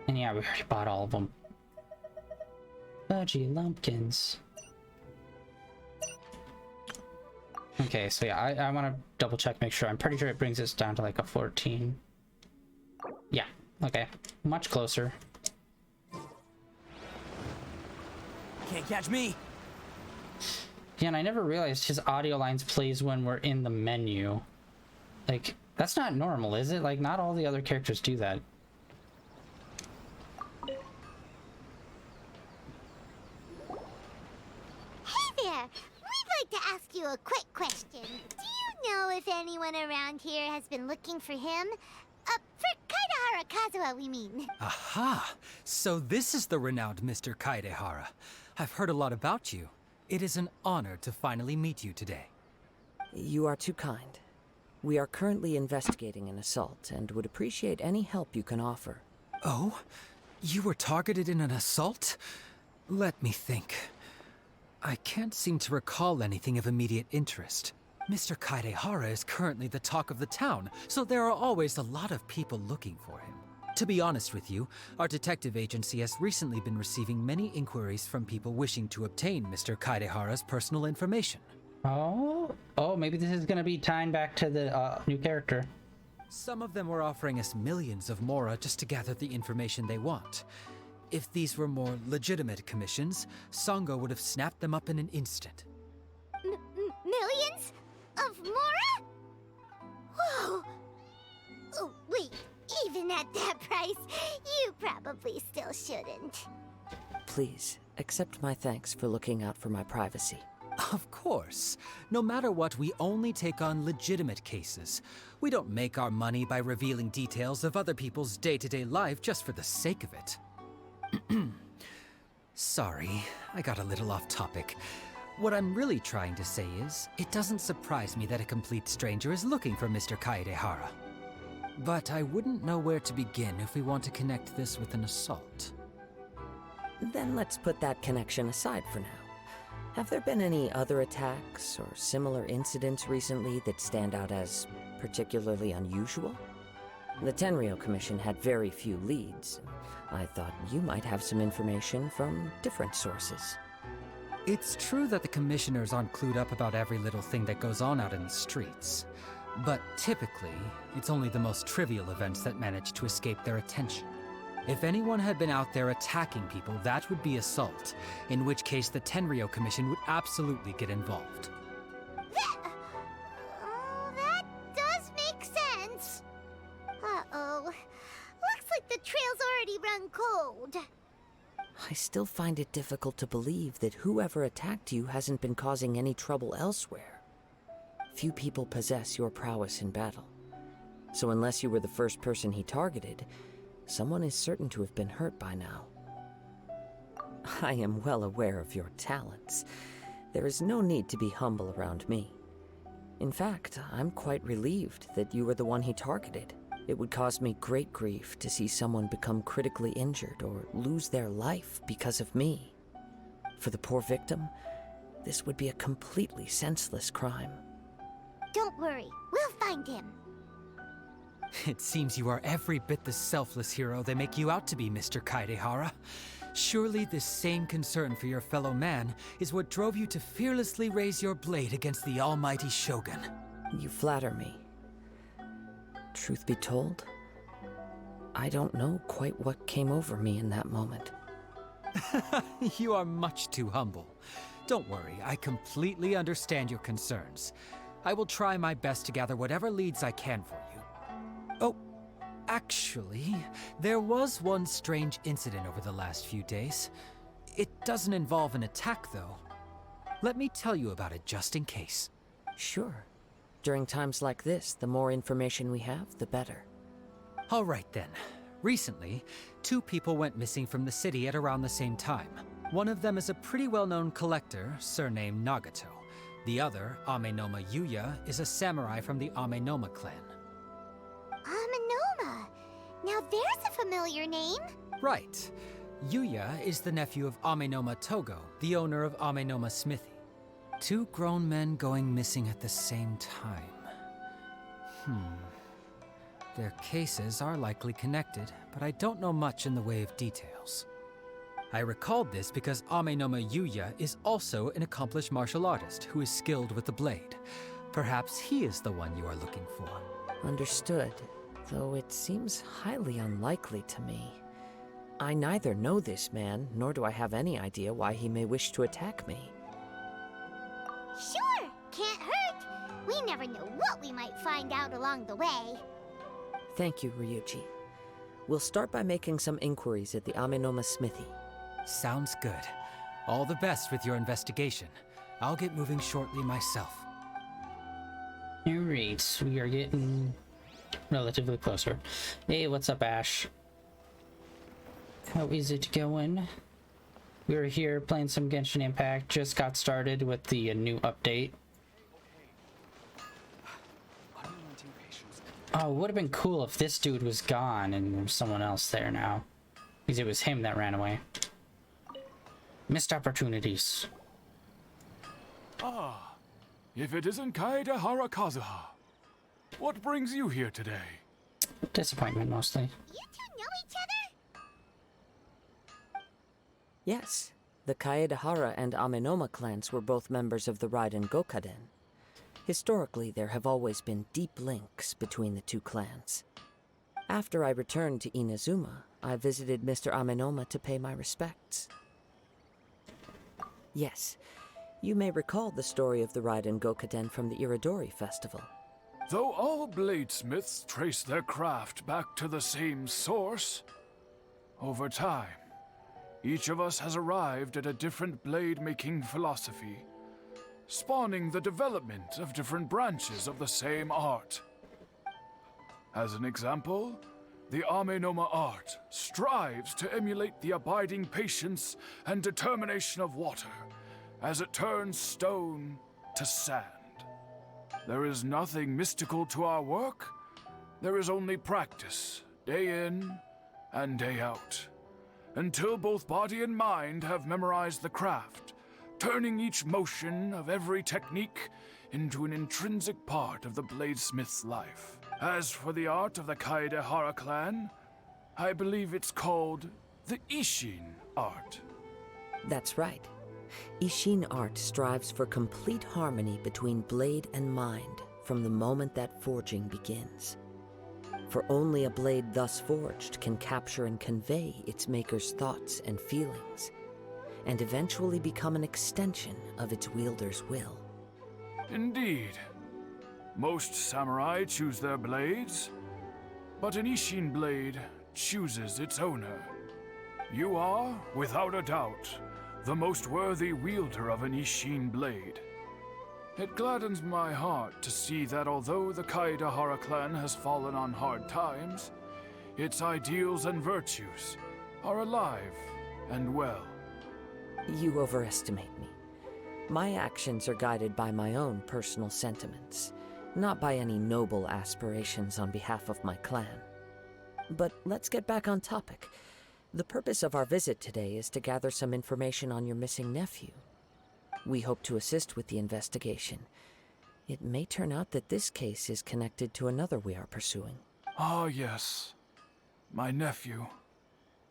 And yeah, we already bought all of them. Fudgy lumpkins. Okay, so yeah, I want to double check, make sure. I'm pretty sure it brings us down to like a 14. Yeah, okay. Much closer. Can't catch me. Yeah, and I never realized his audio lines plays when we're in the menu. Like, that's not normal, is it? Like, not all the other characters do that. Hey there! We'd like to ask you a quick question. Do you know if anyone around here has been looking for him? For Kaidahara Kazuha, we mean. Aha! So this is the renowned Mr. Kaidehara. I've heard a lot about you. It is an honor to finally meet you today. You are too kind. We are currently investigating an assault and would appreciate any help you can offer. Oh? You were targeted in an assault? Let me think. I can't seem to recall anything of immediate interest. Mr. Kaidehara is currently the talk of the town, so there are always a lot of people looking for him. To be honest with you, our detective agency has recently been receiving many inquiries from people wishing to obtain Mr. Kaidehara's personal information. Oh, maybe this is gonna be tying back to the new character. Some of them were offering us millions of mora just to gather the information they want. If these were more legitimate commissions, Sango would have snapped them up in an instant. Millions? Of mora? Whoa! Oh, wait, even at that price, you probably still shouldn't. Please, accept my thanks for looking out for my privacy. Of course. No matter what, we only take on legitimate cases. We don't make our money by revealing details of other people's day-to-day life just for the sake of it. Sorry, I got a little off topic. What I'm really trying to say is, it doesn't surprise me that a complete stranger is looking for Mr. Kaedehara. But I wouldn't know where to begin if we want to connect this with an assault. Then let's put that connection aside for now. Have there been any other attacks or similar incidents recently that stand out as particularly unusual? The Tenryou Commission had very few leads. I thought you might have some information from different sources. It's true that the commissioners aren't clued up about every little thing that goes on out in the streets. But typically, it's only the most trivial events that manage to escape their attention. If anyone had been out there attacking people, that would be assault, in which case the Tenryou Commission would absolutely get involved. That does make sense. Uh-oh. Looks like the trail's already run cold. I still find it difficult to believe that whoever attacked you hasn't been causing any trouble elsewhere. Few people possess your prowess in battle. So unless you were the first person he targeted, someone is certain to have been hurt by now. I am well aware of your talents. There is no need to be humble around me. In fact, I'm quite relieved that you were the one he targeted. It would cause me great grief to see someone become critically injured or lose their life because of me. For the poor victim, this would be a completely senseless crime. Don't worry, we'll find him. It seems you are every bit the selfless hero they make you out to be, Mr. Kaedehara. Surely this same concern for your fellow man is what drove you to fearlessly raise your blade against the almighty Shogun. You flatter me. Truth be told, I don't know quite what came over me in that moment. You are much too humble. Don't worry, I completely understand your concerns. I will try my best to gather whatever leads I can for you. Oh, actually, there was one strange incident over the last few days. It doesn't involve an attack, though. Let me tell you about it just in case. Sure. During times like this, the more information we have, the better. All right then. Recently, 2 people went missing from the city at around the same time. One of them is a pretty well-known collector, surnamed Nagato. The other, Amenoma Yuya, is a samurai from the Amenoma clan. Amenoma. Now there's a familiar name. Right. Yuya is the nephew of Amenoma Togo, the owner of Amenoma Smithy. 2 grown men going missing at the same time. Their cases are likely connected, but I don't know much in the way of details. I recalled this because Amenoma Yuya is also an accomplished martial artist who is skilled with the blade. Perhaps he is the one you are looking for. Understood, though it seems highly unlikely to me. I neither know this man, nor do I have any idea why he may wish to attack me. Sure, can't hurt. We never know what we might find out along the way. Thank you, Ryuji. We'll start by making some inquiries at the Amenoma Smithy. Sounds good. All the best with your investigation. I'll get moving shortly myself. Alright, we are getting relatively closer. Hey, what's up, Ash? How is it going? We're here playing some Genshin Impact. Just got started with the new update. Oh, it would have been cool if this dude was gone and there was someone else there now. Because it was him that ran away. Missed opportunities. Ah, if it isn't Kaede Harakazuha, what brings you here today? Disappointment, mostly. You two know each other? Yes, the Kaedehara and Amenoma clans were both members of the Raiden Gokaden. Historically, there have always been deep links between the two clans. After I returned to Inazuma, I visited Mr. Amenoma to pay my respects. Yes, you may recall the story of the Raiden Gokaden from the Iridori Festival. Though all bladesmiths trace their craft back to the same source, over time, each of us has arrived at a different blade-making philosophy, spawning the development of different branches of the same art. As an example, the Amenoma art strives to emulate the abiding patience and determination of water as it turns stone to sand. There is nothing mystical to our work. There is only practice, day in and day out, until both body and mind have memorized the craft, turning each motion of every technique into an intrinsic part of the bladesmith's life. As for the art of the Kaedehara clan, I believe it's called the Ishin art. That's right. Ishin art strives for complete harmony between blade and mind from the moment that forging begins. For only a blade thus forged can capture and convey its maker's thoughts and feelings, and eventually become an extension of its wielder's will. Indeed. Most samurai choose their blades, but an Ishin blade chooses its owner. You are, without a doubt, the most worthy wielder of an Ishin blade. It gladdens my heart to see that although the Kaedehara clan has fallen on hard times, its ideals and virtues are alive and well. You overestimate me. My actions are guided by my own personal sentiments, not by any noble aspirations on behalf of my clan. But let's get back on topic. The purpose of our visit today is to gather some information on your missing nephew. We hope to assist with the investigation. It may turn out that this case is connected to another we are pursuing. Ah, yes. My nephew.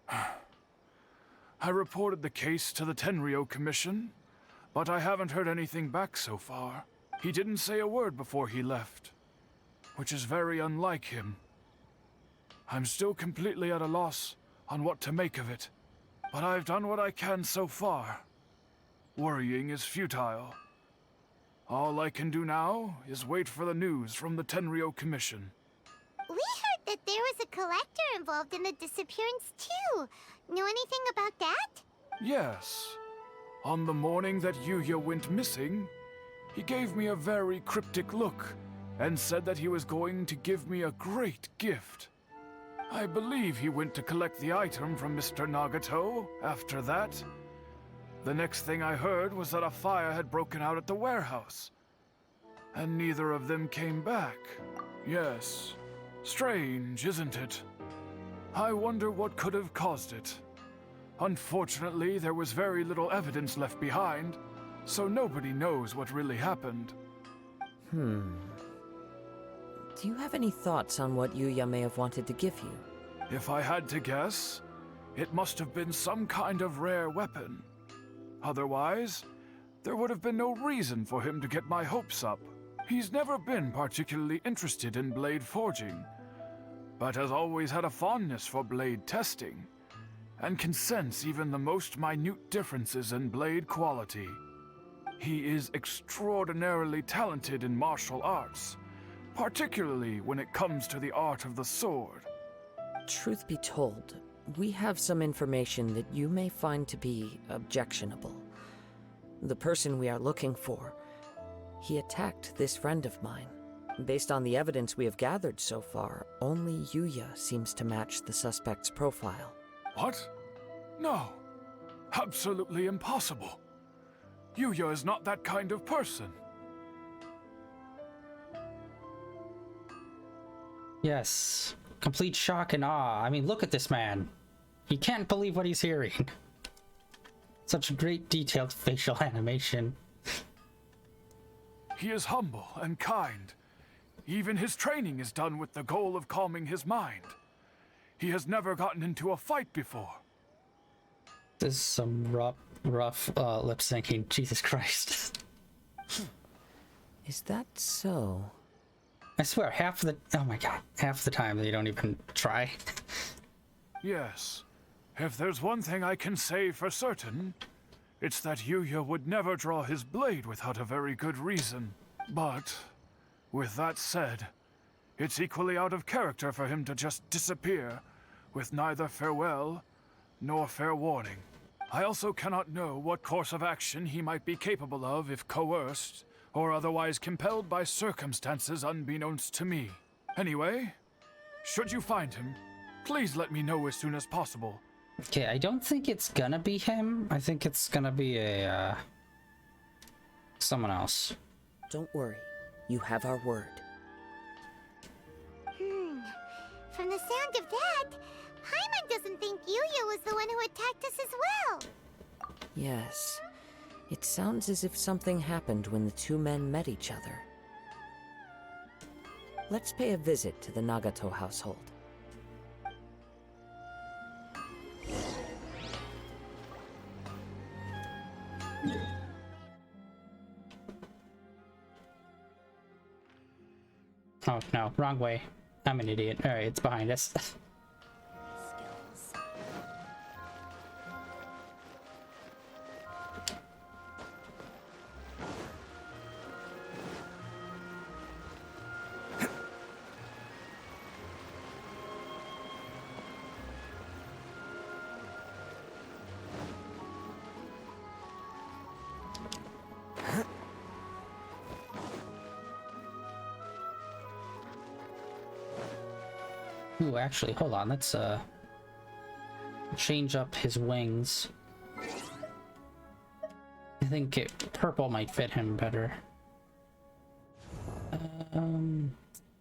I reported the case to the Tenryo Commission, but I haven't heard anything back so far. He didn't say a word before he left, which is very unlike him. I'm still completely at a loss on what to make of it, but I've done what I can so far. Worrying is futile. All I can do now is wait for the news from the Tenryo Commission. We heard that there was a collector involved in the disappearance too. Know anything about that? Yes. On the morning that Yuya went missing, he gave me a very cryptic look and said that he was going to give me a great gift. I believe he went to collect the item from Mr. Nagato after that. The next thing I heard was that a fire had broken out at the warehouse. And neither of them came back. Yes. Strange, isn't it? I wonder what could have caused it. Unfortunately, there was very little evidence left behind, so nobody knows what really happened. Do you have any thoughts on what Yuya may have wanted to give you? If I had to guess, it must have been some kind of rare weapon. Otherwise, there would have been no reason for him to get my hopes up. He's never been particularly interested in blade forging, but has always had a fondness for blade testing, and can sense even the most minute differences in blade quality. He is extraordinarily talented in martial arts, particularly when it comes to the art of the sword. Truth be told, we have some information that you may find to be objectionable. The person we are looking for, he attacked this friend of mine. Based on the evidence we have gathered so far, only Yuya seems to match the suspect's profile. What? No. Absolutely impossible. Yuya is not that kind of person. Yes. Complete shock and awe. I mean, look at this man. He can't believe what he's hearing. Such a great detailed facial animation. He is humble and kind. Even his training is done with the goal of calming his mind. He has never gotten into a fight before. This is some rough lip syncing. Jesus Christ. Is that so? I swear, half the time they don't even try. Yes. If there's one thing I can say for certain, it's that Yuya would never draw his blade without a very good reason. But, with that said, it's equally out of character for him to just disappear, with neither farewell nor fair warning. I also cannot know what course of action he might be capable of if coerced, or otherwise compelled by circumstances unbeknownst to me. Anyway, should you find him, please let me know as soon as possible. Okay, I don't think it's gonna be him. I think it's gonna be a, someone else. Don't worry. You have our word. From the sound of that, Paimon doesn't think Yuya was the one who attacked us as well. Yes. It sounds as if something happened when the two men met each other. Let's pay a visit to the Nagato household. Oh no, wrong way. I'm an idiot. Alright, it's behind us. Ooh, actually, hold on. Let's change up his wings. I think purple might fit him better.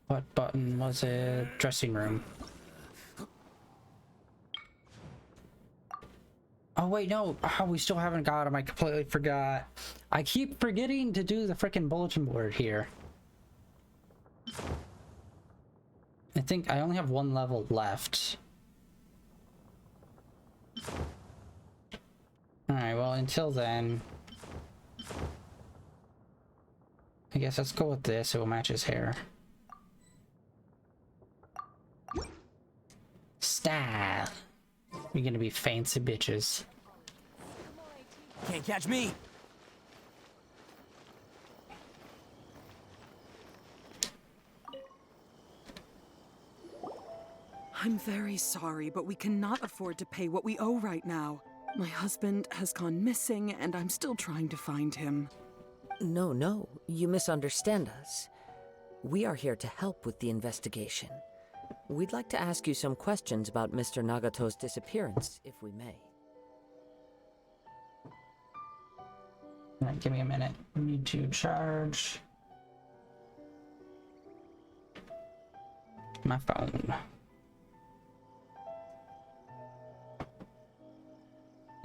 What button was it? Dressing room. Oh wait, no. Oh, we still haven't got him. I completely forgot. I keep forgetting to do the freaking bulletin board here. I think I only have one level left. Alright, well, until then, I guess let's go with this. It will match his hair. Style. We're gonna be fancy bitches. Can't catch me. I'm very sorry, but we cannot afford to pay what we owe right now. My husband has gone missing, and I'm still trying to find him. No, you misunderstand us. We are here to help with the investigation. We'd like to ask you some questions about Mr. Nagato's disappearance, if we may. Alright, give me a minute. I need to charge my phone.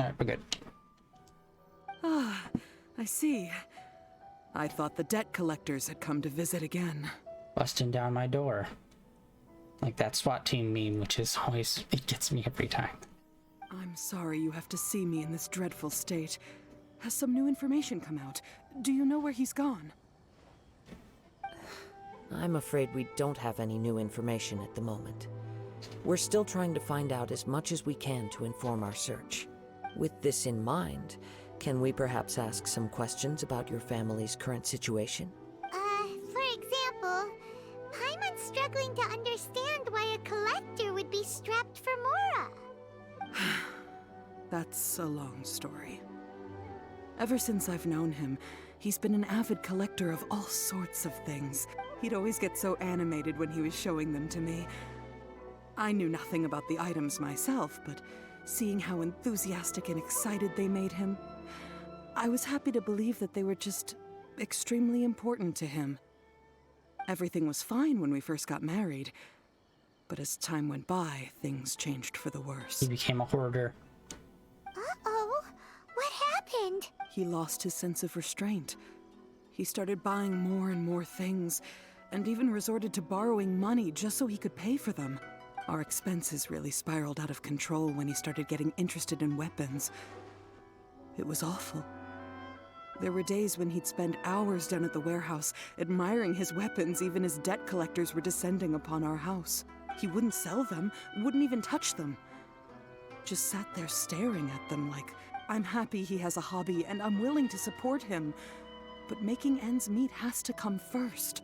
Alright, we're good. Ah, I see. I thought the debt collectors had come to visit again. Busting down my door. Like that SWAT team meme, which is always, it gets me every time. I'm sorry you have to see me in this dreadful state. Has some new information come out? Do you know where he's gone? I'm afraid we don't have any new information at the moment. We're still trying to find out as much as we can to inform our search. With this in mind, can we perhaps ask some questions about your family's current situation? For example, Paimon's struggling to understand why a collector would be strapped for Mora. That's a long story. Ever since I've known him, he's been an avid collector of all sorts of things. He'd always get so animated when he was showing them to me. I knew nothing about the items myself, but seeing how enthusiastic and excited they made him, I was happy to believe that they were just extremely important to him. Everything was fine when we first got married. But as time went by, things changed for the worse. He became a hoarder. Uh-oh. What happened? He lost his sense of restraint. He started buying more and more things, and even resorted to borrowing money just so he could pay for them. Our expenses really spiraled out of control when he started getting interested in weapons. It was awful. There were days when he'd spend hours down at the warehouse, admiring his weapons even as debt collectors were descending upon our house. He wouldn't sell them, wouldn't even touch them. Just sat there staring at them like, I'm happy he has a hobby and I'm willing to support him. But making ends meet has to come first.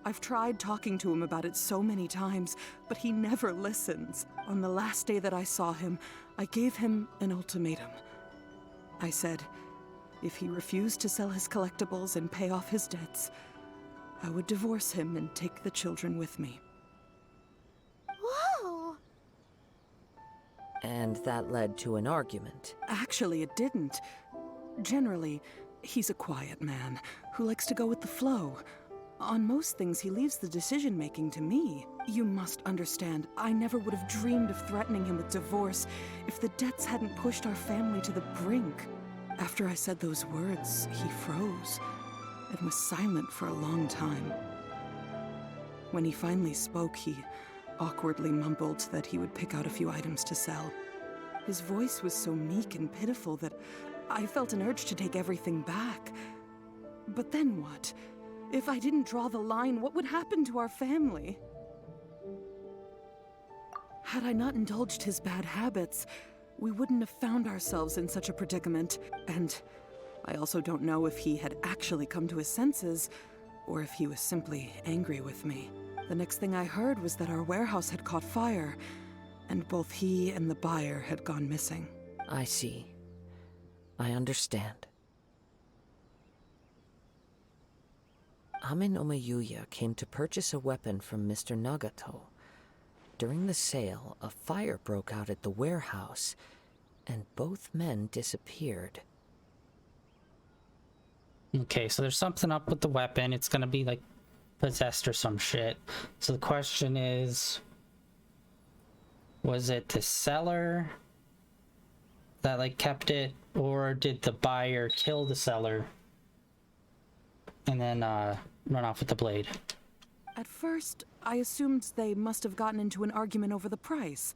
I've tried talking to him about it so many times, but he never listens. On the last day that I saw him, I gave him an ultimatum. I said, if he refused to sell his collectibles and pay off his debts, I would divorce him and take the children with me. Whoa! And that led to an argument. Actually, it didn't. Generally, he's a quiet man who likes to go with the flow. On most things, he leaves the decision-making to me. You must understand, I never would have dreamed of threatening him with divorce if the debts hadn't pushed our family to the brink. After I said those words, he froze and was silent for a long time. When he finally spoke, he awkwardly mumbled that he would pick out a few items to sell. His voice was so meek and pitiful that I felt an urge to take everything back. But then what? If I didn't draw the line, what would happen to our family? Had I not indulged his bad habits, we wouldn't have found ourselves in such a predicament. And I also don't know if he had actually come to his senses, or if he was simply angry with me. The next thing I heard was that our warehouse had caught fire, and both he and the buyer had gone missing. I see. I understand. Amin Omayuya came to purchase a weapon from Mr. Nagato. During the sale, a fire broke out at the warehouse, and both men disappeared. Okay, so there's something up with the weapon. It's gonna be like possessed or some shit. So the question is, was it the seller that like kept it, or did the buyer kill the seller and then run off with the blade? At first, I assumed they must have gotten into an argument over the price.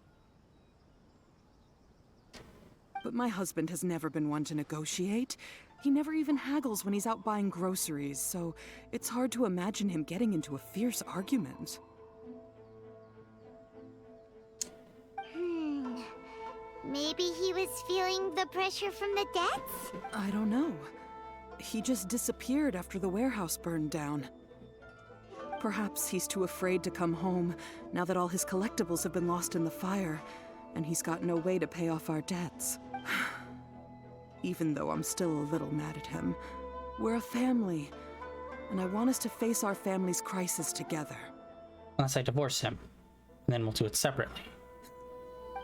But my husband has never been one to negotiate. He never even haggles when he's out buying groceries, so it's hard to imagine him getting into a fierce argument. Maybe he was feeling the pressure from the debts? I don't know. He just disappeared after the warehouse burned down. Perhaps he's too afraid to come home now that all his collectibles have been lost in the fire, and he's got no way to pay off our debts. Even though I'm still a little mad at him, we're a family, and I want us to face our family's crisis together. Unless I divorce him, and then we'll do it separately.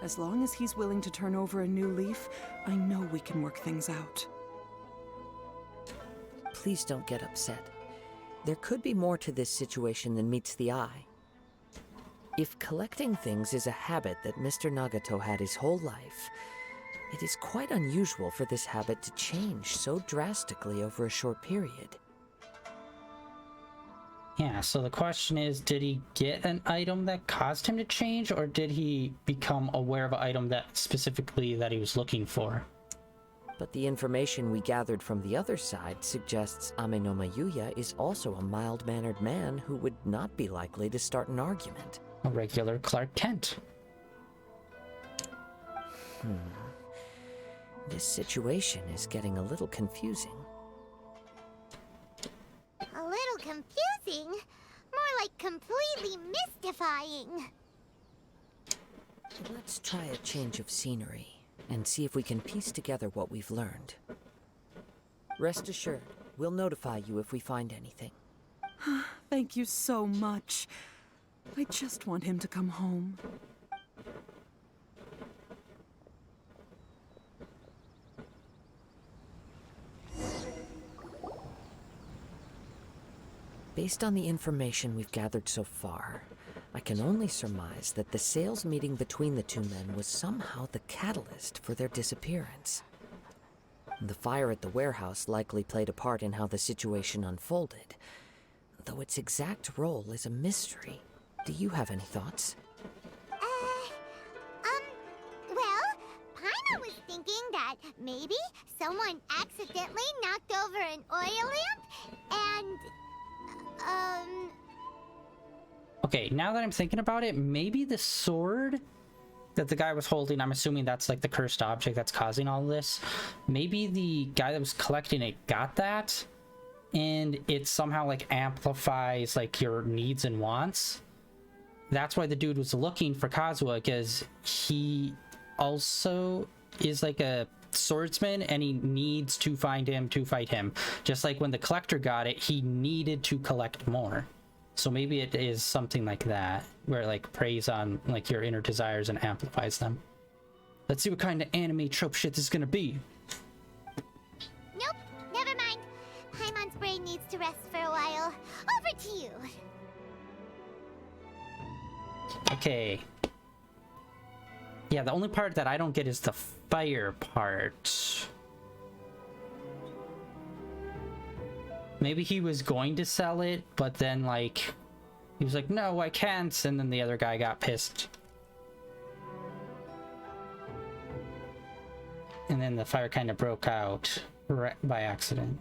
As long as he's willing to turn over a new leaf, I know we can work things out. Please don't get upset. There could be more to this situation than meets the eye. If collecting things is a habit that Mr. Nagato had his whole life, it is quite unusual for this habit to change so drastically over a short period. Yeah, so the question is, did he get an item that caused him to change, or did he become aware of an item that specifically that he was looking for? But the information we gathered from the other side suggests Ame no Mayuya is also a mild-mannered man who would not be likely to start an argument. A regular Clark Kent. This situation is getting a little confusing. A little confusing? More like completely mystifying. Let's try a change of scenery and see if we can piece together what we've learned. Rest assured, we'll notify you if we find anything. Thank you so much. I just want him to come home. Based on the information we've gathered so far, I can only surmise that the sales meeting between the two men was somehow the catalyst for their disappearance. The fire at the warehouse likely played a part in how the situation unfolded, though its exact role is a mystery. Do you have any thoughts? Well, Paimon was thinking that maybe someone accidentally knocked over an oil lamp and, Okay, now that I'm thinking about it, maybe the sword that the guy was holding, I'm assuming that's like the cursed object that's causing all this. Maybe the guy that was collecting it got that, and it somehow like amplifies like your needs and wants. That's why the dude was looking for Kazuha, because he also is like a swordsman and he needs to find him to fight him. Just like when the collector got it, he needed to collect more. So maybe it is something like that, where it like preys on like your inner desires and amplifies them. Let's see what kind of anime trope shit this is gonna be. nope, never mind. Paimon's brain needs to rest for a while. Over to you. Okay. Yeah, the only part that I don't get is the fire part. Maybe he was going to sell it, but then like he was like, no, I can't, and then the other guy got pissed. And then the fire kind of broke out by accident.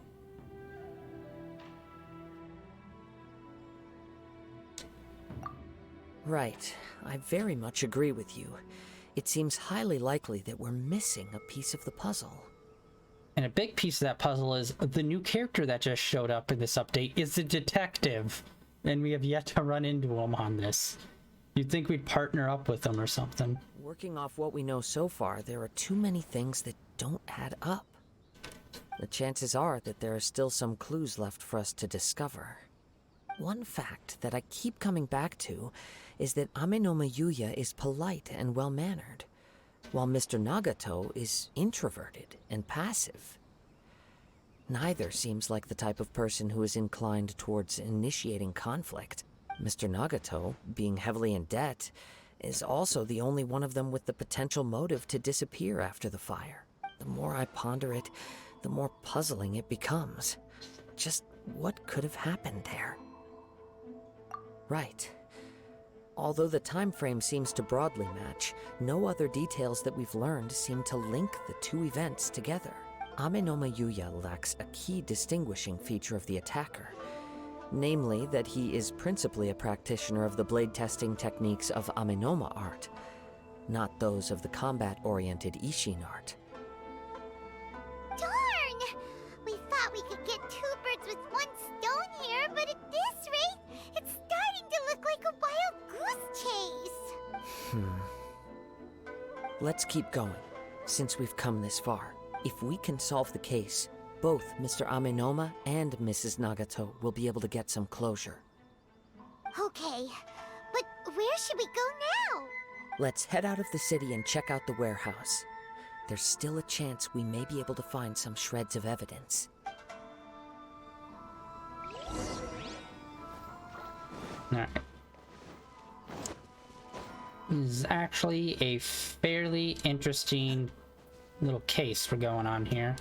Right. I very much agree with you. It seems highly likely that we're missing a piece of the puzzle. And a big piece of that puzzle is the new character that just showed up in this update is a detective. And we have yet to run into him on this. You'd think we'd partner up with him or something. Working off what we know so far, there are too many things that don't add up. The chances are that there are still some clues left for us to discover. One fact that I keep coming back to is that Amenoma Yuya is polite and well-mannered, while Mr. Nagato is introverted and passive. Neither seems like the type of person who is inclined towards initiating conflict. Mr. Nagato, being heavily in debt, is also the only one of them with the potential motive to disappear after the fire. The more I ponder it, the more puzzling it becomes. Just what could have happened there? Right. Although the time frame seems to broadly match, no other details that we've learned seem to link the two events together. Amenoma Yuya lacks a key distinguishing feature of the attacker, namely that he is principally a practitioner of the blade testing techniques of Amenoma art, not those of the combat-oriented Ishin art. Darn! We thought we could get two birds with one stone here, but at this rate, it's starting to look like a wild goose chase. Let's keep going, since we've come this far. If we can solve the case, both Mr. Amenoma and Mrs. Nagato will be able to get some closure. Okay, but where should we go now? Let's head out of the city and check out the warehouse. There's still a chance we may be able to find some shreds of evidence. Alright. This is actually a fairly interesting little case we're going on here.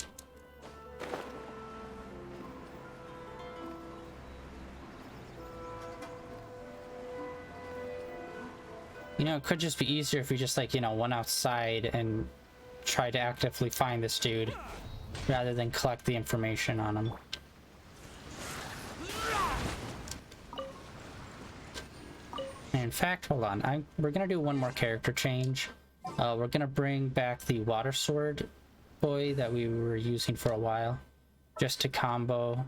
You know, it could just be easier if we just like, you know, went outside and tried to actively find this dude rather than collect the information on him. In fact, hold on. We're gonna do one more character change. We're gonna bring back the water sword boy that we were using for a while, just to combo.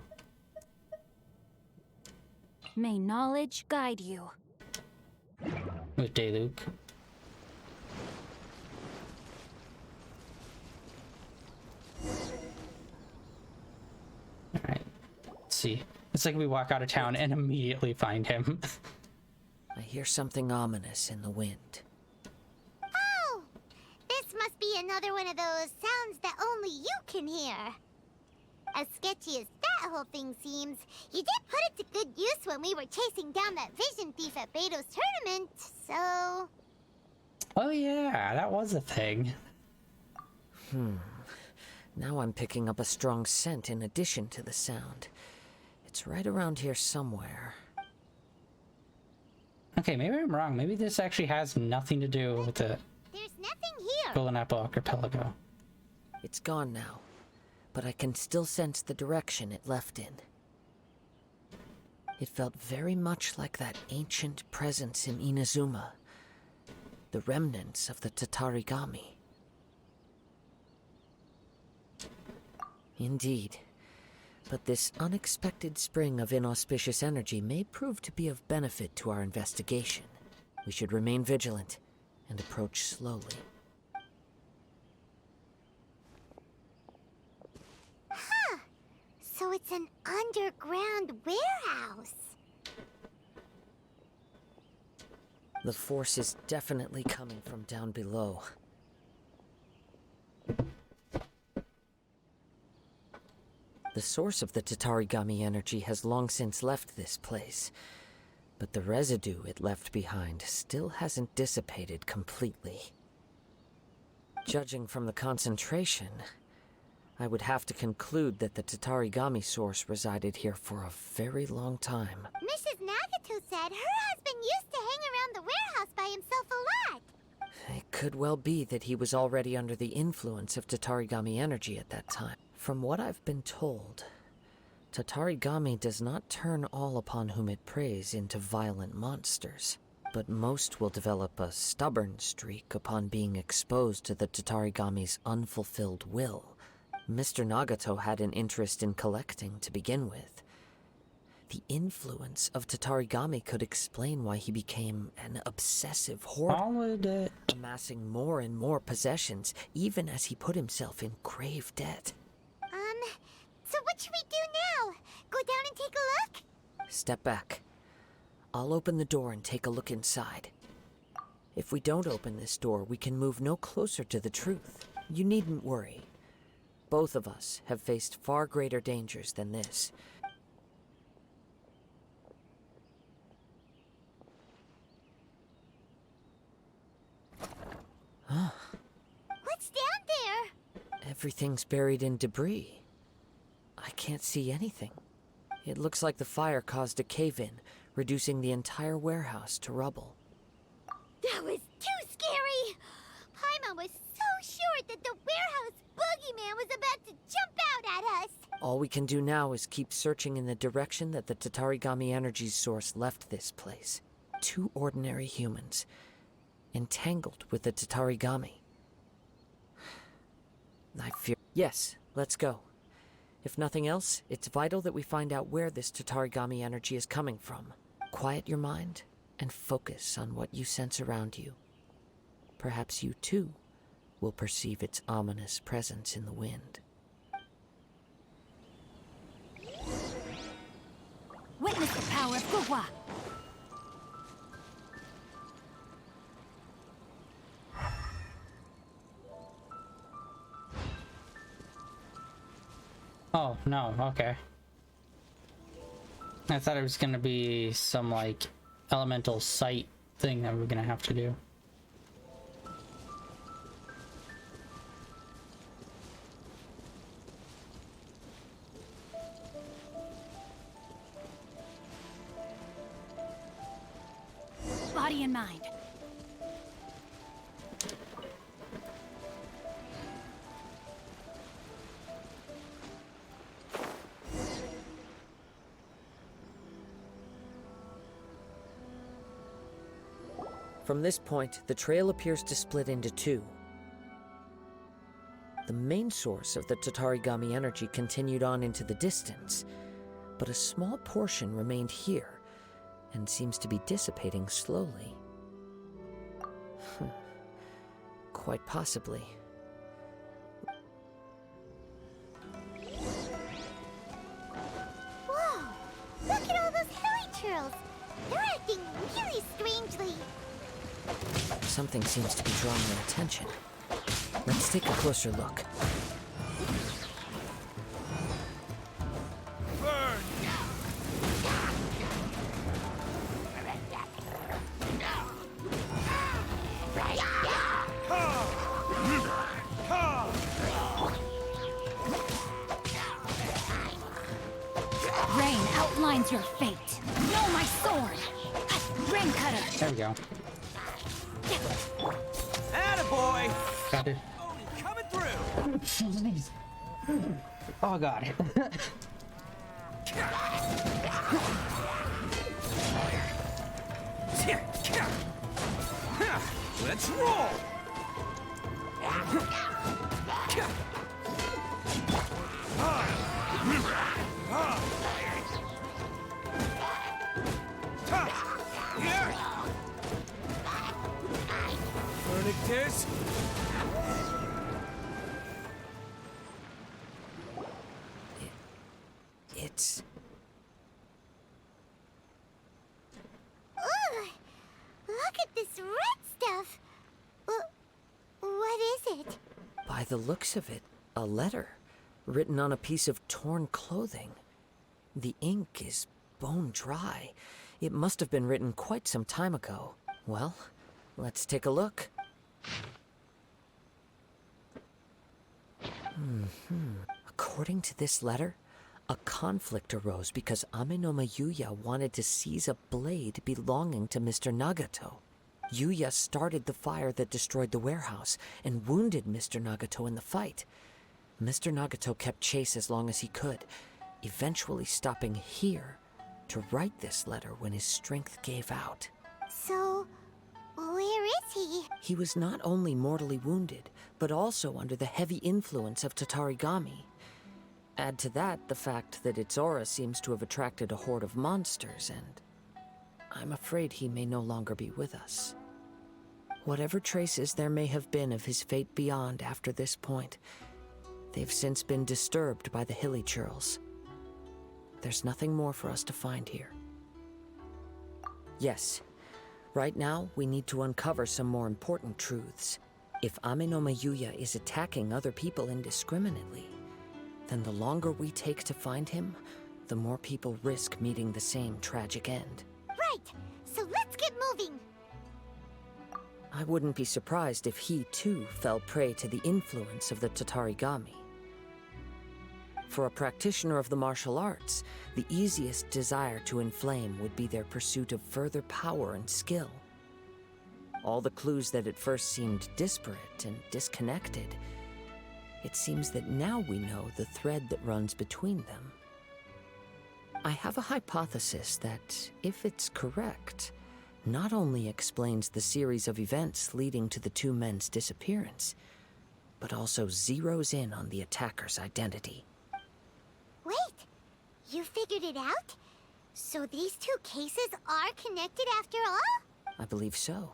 May knowledge guide you. With Dayluk. Alright, let's see. It's like we walk out of town and immediately find him. I hear something ominous in the wind. Oh! This must be another one of those sounds that only you can hear. As sketchy as that whole thing seems, you did put it to good use us when we were chasing down that vision thief at Beto's tournament, so... Oh yeah, that was a thing. Now I'm picking up a strong scent in addition to the sound. It's right around here somewhere. Okay, maybe I'm wrong. Maybe this actually has nothing to do with the There's nothing here. Golden Apple Archipelago. It's gone now, but I can still sense the direction it left in. It felt very much like that ancient presence in Inazuma. The remnants of the Tatarigami. Indeed. But this unexpected spring of inauspicious energy may prove to be of benefit to our investigation. We should remain vigilant and approach slowly. Huh. So it's an underground warehouse. The force is definitely coming from down below. The source of the Tatarigami energy has long since left this place, but the residue it left behind still hasn't dissipated completely. Judging from the concentration, I would have to conclude that the Tatarigami source resided here for a very long time. Mrs. Nagato said her husband used to hang around the warehouse by himself a lot. It could well be that he was already under the influence of Tatarigami energy at that time. From what I've been told, Tatarigami does not turn all upon whom it preys into violent monsters, but most will develop a stubborn streak upon being exposed to the Tatarigami's unfulfilled will. Mr. Nagato had an interest in collecting to begin with. The influence of Tatarigami could explain why he became an obsessive hoarder, amassing more and more possessions, even as he put himself in grave debt. So what should we do now? Go down and take a look? Step back. I'll open the door and take a look inside. If we don't open this door, we can move no closer to the truth. You needn't worry. Both of us have faced far greater dangers than this. What's down there? Everything's buried in debris. I can't see anything. It looks like the fire caused a cave-in, reducing the entire warehouse to rubble. That was too scary! Paimon was so sure that the warehouse boogeyman was about to jump out at us! All we can do now is keep searching in the direction that the Tatarigami energy's source left this place. 2 ordinary humans, entangled with the Tatarigami. I fear... Yes, let's go. If nothing else, it's vital that we find out where this Tatarigami energy is coming from. Quiet your mind and focus on what you sense around you. Perhaps you too will perceive its ominous presence in the wind. Witness the power of Gugwa. Oh, no, okay. I thought it was gonna be some, like, elemental sight thing that we're gonna have to do. Body and mind. From this point, the trail appears to split into 2. The main source of the Tatarigami energy continued on into the distance, but a small portion remained here and seems to be dissipating slowly. Quite possibly. Whoa! Look at all those hilly churls! They're acting really strangely. Something seems to be drawing their attention. Let's take a closer look. your fate. Know my sword. Ring cutter. There we go. Attaboy! Got it. Oh, coming through! Jeez. Oh god. Let's roll! Vernictus? It's... Ugh! Look at this red stuff! What is it? By the looks of it, a letter written on a piece of torn clothing. The ink is bone dry. It must have been written quite some time ago. Well, let's take a look. According to this letter, a conflict arose because Amenoma Yuya wanted to seize a blade belonging to Mr. Nagato. Yuya started the fire that destroyed the warehouse and wounded Mr. Nagato in the fight. Mr. Nagato kept chase as long as he could, eventually stopping here to write this letter when his strength gave out. So, where is he? He was not only mortally wounded, but also under the heavy influence of Tatarigami. Add to that the fact that its aura seems to have attracted a horde of monsters, and I'm afraid he may no longer be with us. Whatever traces there may have been of his fate beyond after this point, they've since been disturbed by the hilly churls. There's nothing more for us to find here. Yes, right now we need to uncover some more important truths. If Amenoma Yuya is attacking other people indiscriminately, then the longer we take to find him, the more people risk meeting the same tragic end. Right! So let's get moving! I wouldn't be surprised if he, too, fell prey to the influence of the Tatarigami. For a practitioner of the martial arts, the easiest desire to inflame would be their pursuit of further power and skill. All the clues that at first seemed disparate and disconnected, it seems that now we know the thread that runs between them. I have a hypothesis that, if it's correct, not only explains the series of events leading to the two men's disappearance, but also zeroes in on the attacker's identity. Wait! You figured it out? So these two cases are connected after all? I believe so.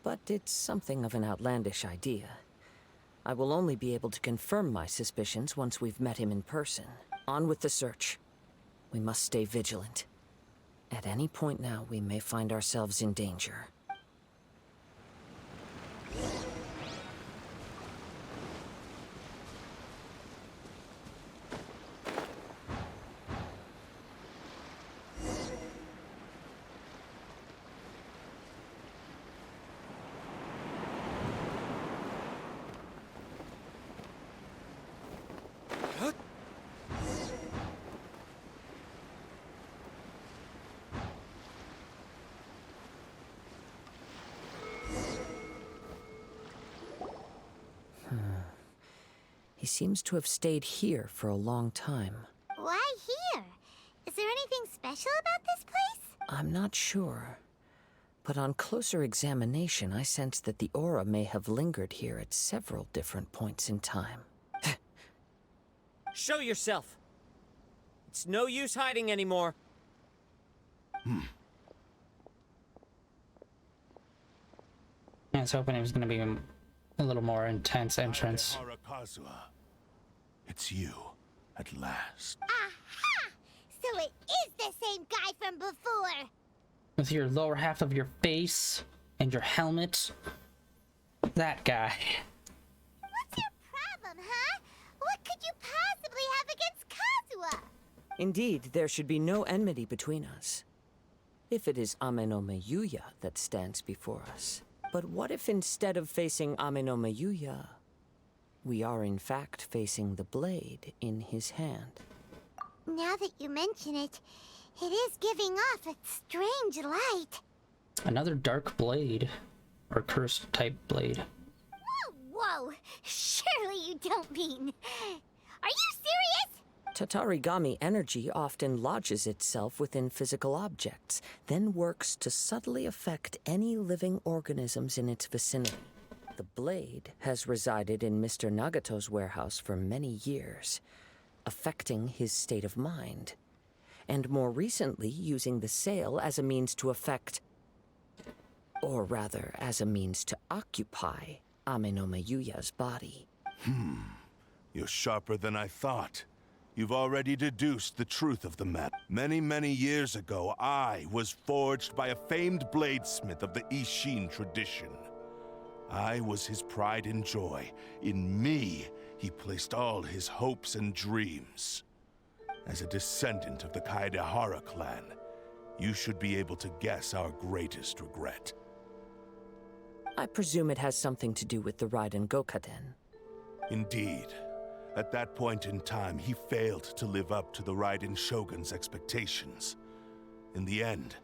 But it's something of an outlandish idea. I will only be able to confirm my suspicions once we've met him in person. On with the search. We must stay vigilant. At any point now, we may find ourselves in danger. He seems to have stayed here for a long time. Why here? Is there anything special about this place? I'm not sure. But on closer examination, I sense that the aura may have lingered here at several different points in time. Show yourself! It's no use hiding anymore. I was hoping it was going to be a little more intense entrance. Harakazua. It's you, at last. Aha! So it is the same guy from before! With your lower half of your face and your helmet. That guy. What's your problem, huh? What could you possibly have against Kazuha? Indeed, there should be no enmity between us. If it is Amenoma Yuya that stands before us. But what if instead of facing Amenoma Yuya, we are in fact facing the blade in his hand? Now that you mention it, It is giving off a strange light. Another dark blade. Or cursed type blade. Whoa! Surely you don't mean... Are you serious? Tatarigami energy often lodges itself within physical objects, then works to subtly affect any living organisms in its vicinity. The blade has resided in Mr. Nagato's warehouse for many years, affecting his state of mind, and more recently using the sale as a means to affect, or rather, as a means to occupy Amenoma Yuya's body. You're sharper than I thought. You've already deduced the truth of the matter. Many, many years ago, I was forged by a famed bladesmith of the Ishin tradition. I was his pride and joy. In me, he placed all his hopes and dreams. As a descendant of the Kaedehara clan, you should be able to guess our greatest regret. I presume it has something to do with the Raiden Gokaden. Indeed. At that point in time, he failed to live up to the Raiden Shogun's expectations. In the end,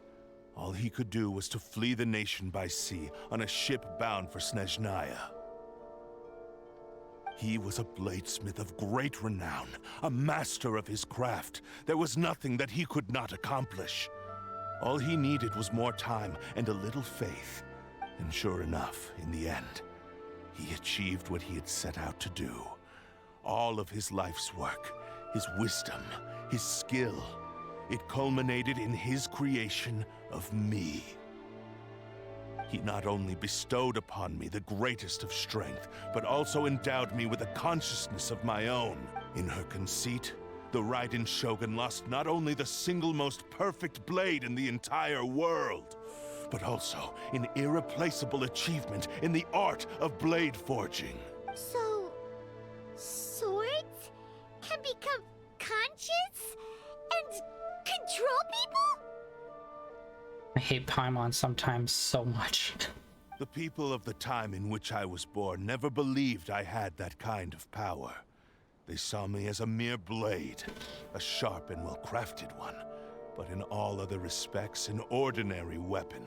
all he could do was to flee the nation by sea on a ship bound for Snezhnaya. He was a bladesmith of great renown, a master of his craft. There was nothing that he could not accomplish. All he needed was more time and a little faith. And sure enough, in the end, he achieved what he had set out to do. All of his life's work, his wisdom, his skill, it culminated in his creation of me. He not only bestowed upon me the greatest of strength, but also endowed me with a consciousness of my own. In her conceit, the Raiden Shogun lost not only the single most perfect blade in the entire world, but also an irreplaceable achievement in the art of blade forging. So... swords can become conscious and control people? I hate Paimon sometimes so much. The people of the time in which I was born never believed I had that kind of power. They saw me as a mere blade, a sharp and well-crafted one, but in all other respects an ordinary weapon.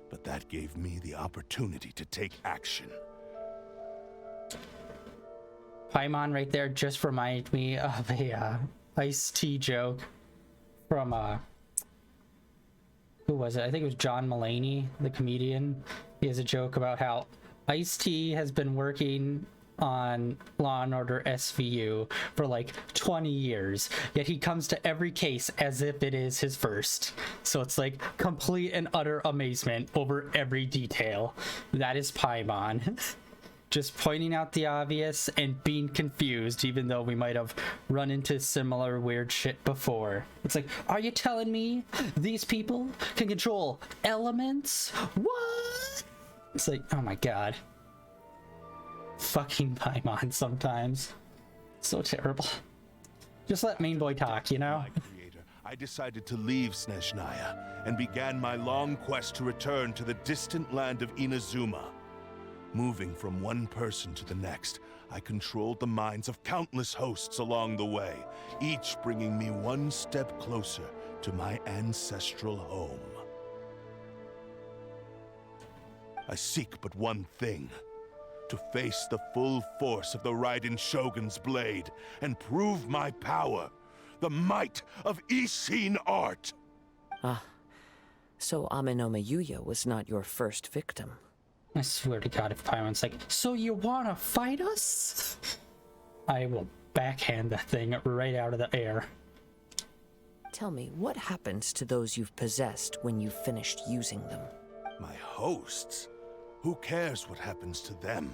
But that gave me the opportunity to take action. Paimon right there just reminded me of a Ice-T joke from who was it? I think it was John Mulaney, the comedian. He has a joke about how Ice-T has been working on Law and Order SVU for like 20 years, yet he comes to every case as if it is his first. So it's like complete and utter amazement over every detail. That is Paimon. Just pointing out the obvious and being confused, even though we might have run into similar weird shit before. It's like, are you telling me these people can control elements? What? It's like, oh my god. Fucking Paimon sometimes. So terrible. Just let main boy talk, you know? My creator, I decided to leave Snezhnaya and began my long quest to return to the distant land of Inazuma. Moving from one person to the next, I controlled the minds of countless hosts along the way, each bringing me one step closer to my ancestral home. I seek but one thing: to face the full force of the Raiden Shogun's blade and prove my power, the might of Ishin art. So Amenoma Yuya was not your first victim. I swear to god, if Paimon's like, so you wanna fight us? I will backhand that thing right out of the air. Tell me, what happens to those you've possessed when you've finished using them? My hosts? Who cares what happens to them?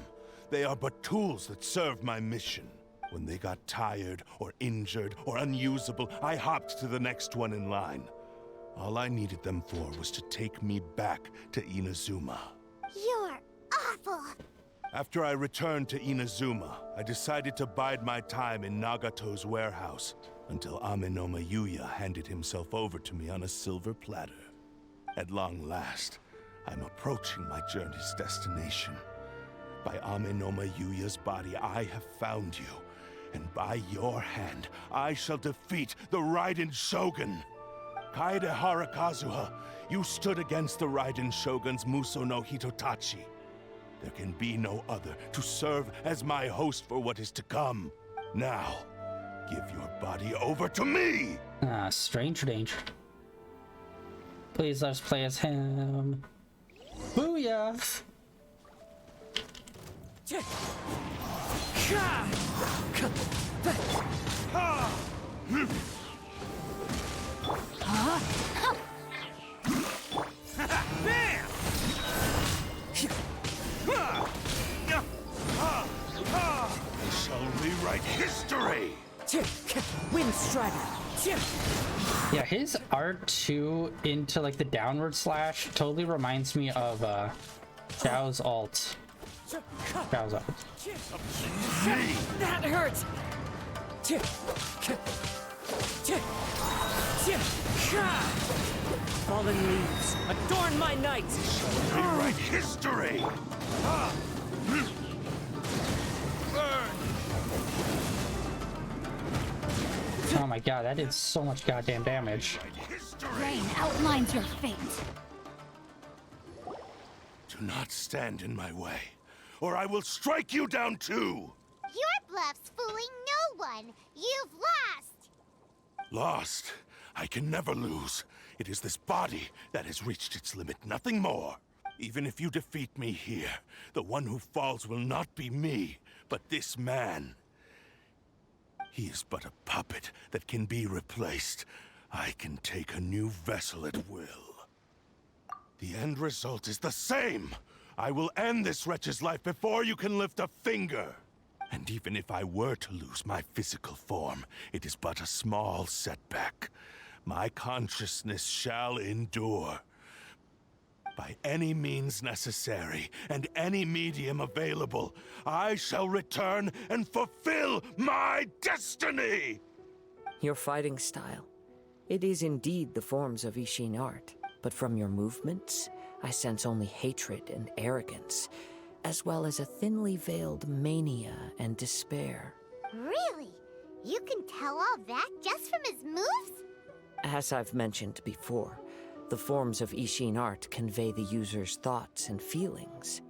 They are but tools that serve my mission. When they got tired, or injured, or unusable, I hopped to the next one in line. All I needed them for was to take me back to Inazuma. You're awful. After I returned to Inazuma, I decided to bide my time in Nagato's warehouse until Amenoma Yuya handed himself over to me on a silver platter. At long last, I'm approaching my journey's destination. By Amenoma Yuya's body, I have found you, And by your hand, I shall defeat the Raiden Shogun. Kaede Harakazuha, you stood against the Raiden Shogun's Muso no Hitotachi. There can be no other to serve as my host for what is to come. Now, give your body over to me! Stranger danger. Please let us play as him. Booyah! Bam! I shall rewrite history! Wind Strider! Yeah, his R2 into like the downward slash totally reminds me of Xiao's alt. Xiao's alt. That hurts! Fallen leaves, adorn my night! Rewrite history! Oh my god, that did so much goddamn damage. Rain outlines your fate. Do not stand in my way, or I will strike you down too! Your bluff's fooling no one. You've lost. Lost? I can never lose. It is this body that has reached its limit, nothing more. Even if you defeat me here, the one who falls will not be me, but this man. He is but a puppet that can be replaced. I can take a new vessel at will. The end result is the same. I will end this wretch's life before you can lift a finger. And even if I were to lose my physical form, it is but a small setback. My consciousness shall endure. By any means necessary, and any medium available, I shall return and fulfill my destiny! Your fighting style. It is indeed the forms of Ishin art, but from your movements, I sense only hatred and arrogance, as well as a thinly veiled mania and despair. Really? You can tell all that just from his moves? As I've mentioned before, the forms of Ishin art convey the user's thoughts and feelings.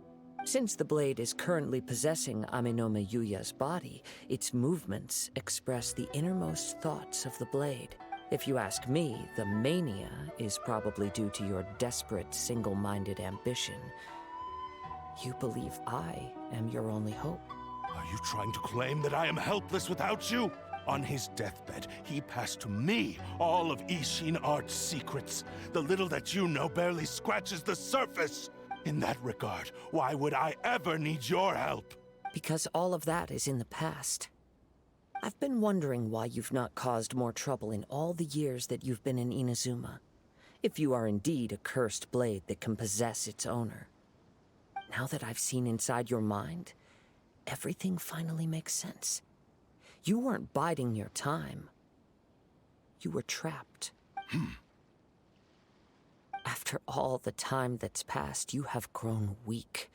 Since the blade is currently possessing Aminome Yuya's body, its movements express the innermost thoughts of the blade. If you ask me, the mania is probably due to your desperate, single-minded ambition. You believe I am your only hope. Are you trying to claim that I am helpless without you? On his deathbed, he passed to me all of Ishin Art's secrets. The little that you know barely scratches the surface. In that regard, why would I ever need your help? Because all of that is in the past. I've been wondering why you've not caused more trouble in all the years that you've been in Inazuma. If you are indeed a cursed blade that can possess its owner. Now that I've seen inside your mind, everything finally makes sense. You weren't biding your time. You were trapped. After all the time that's passed, you have grown weak.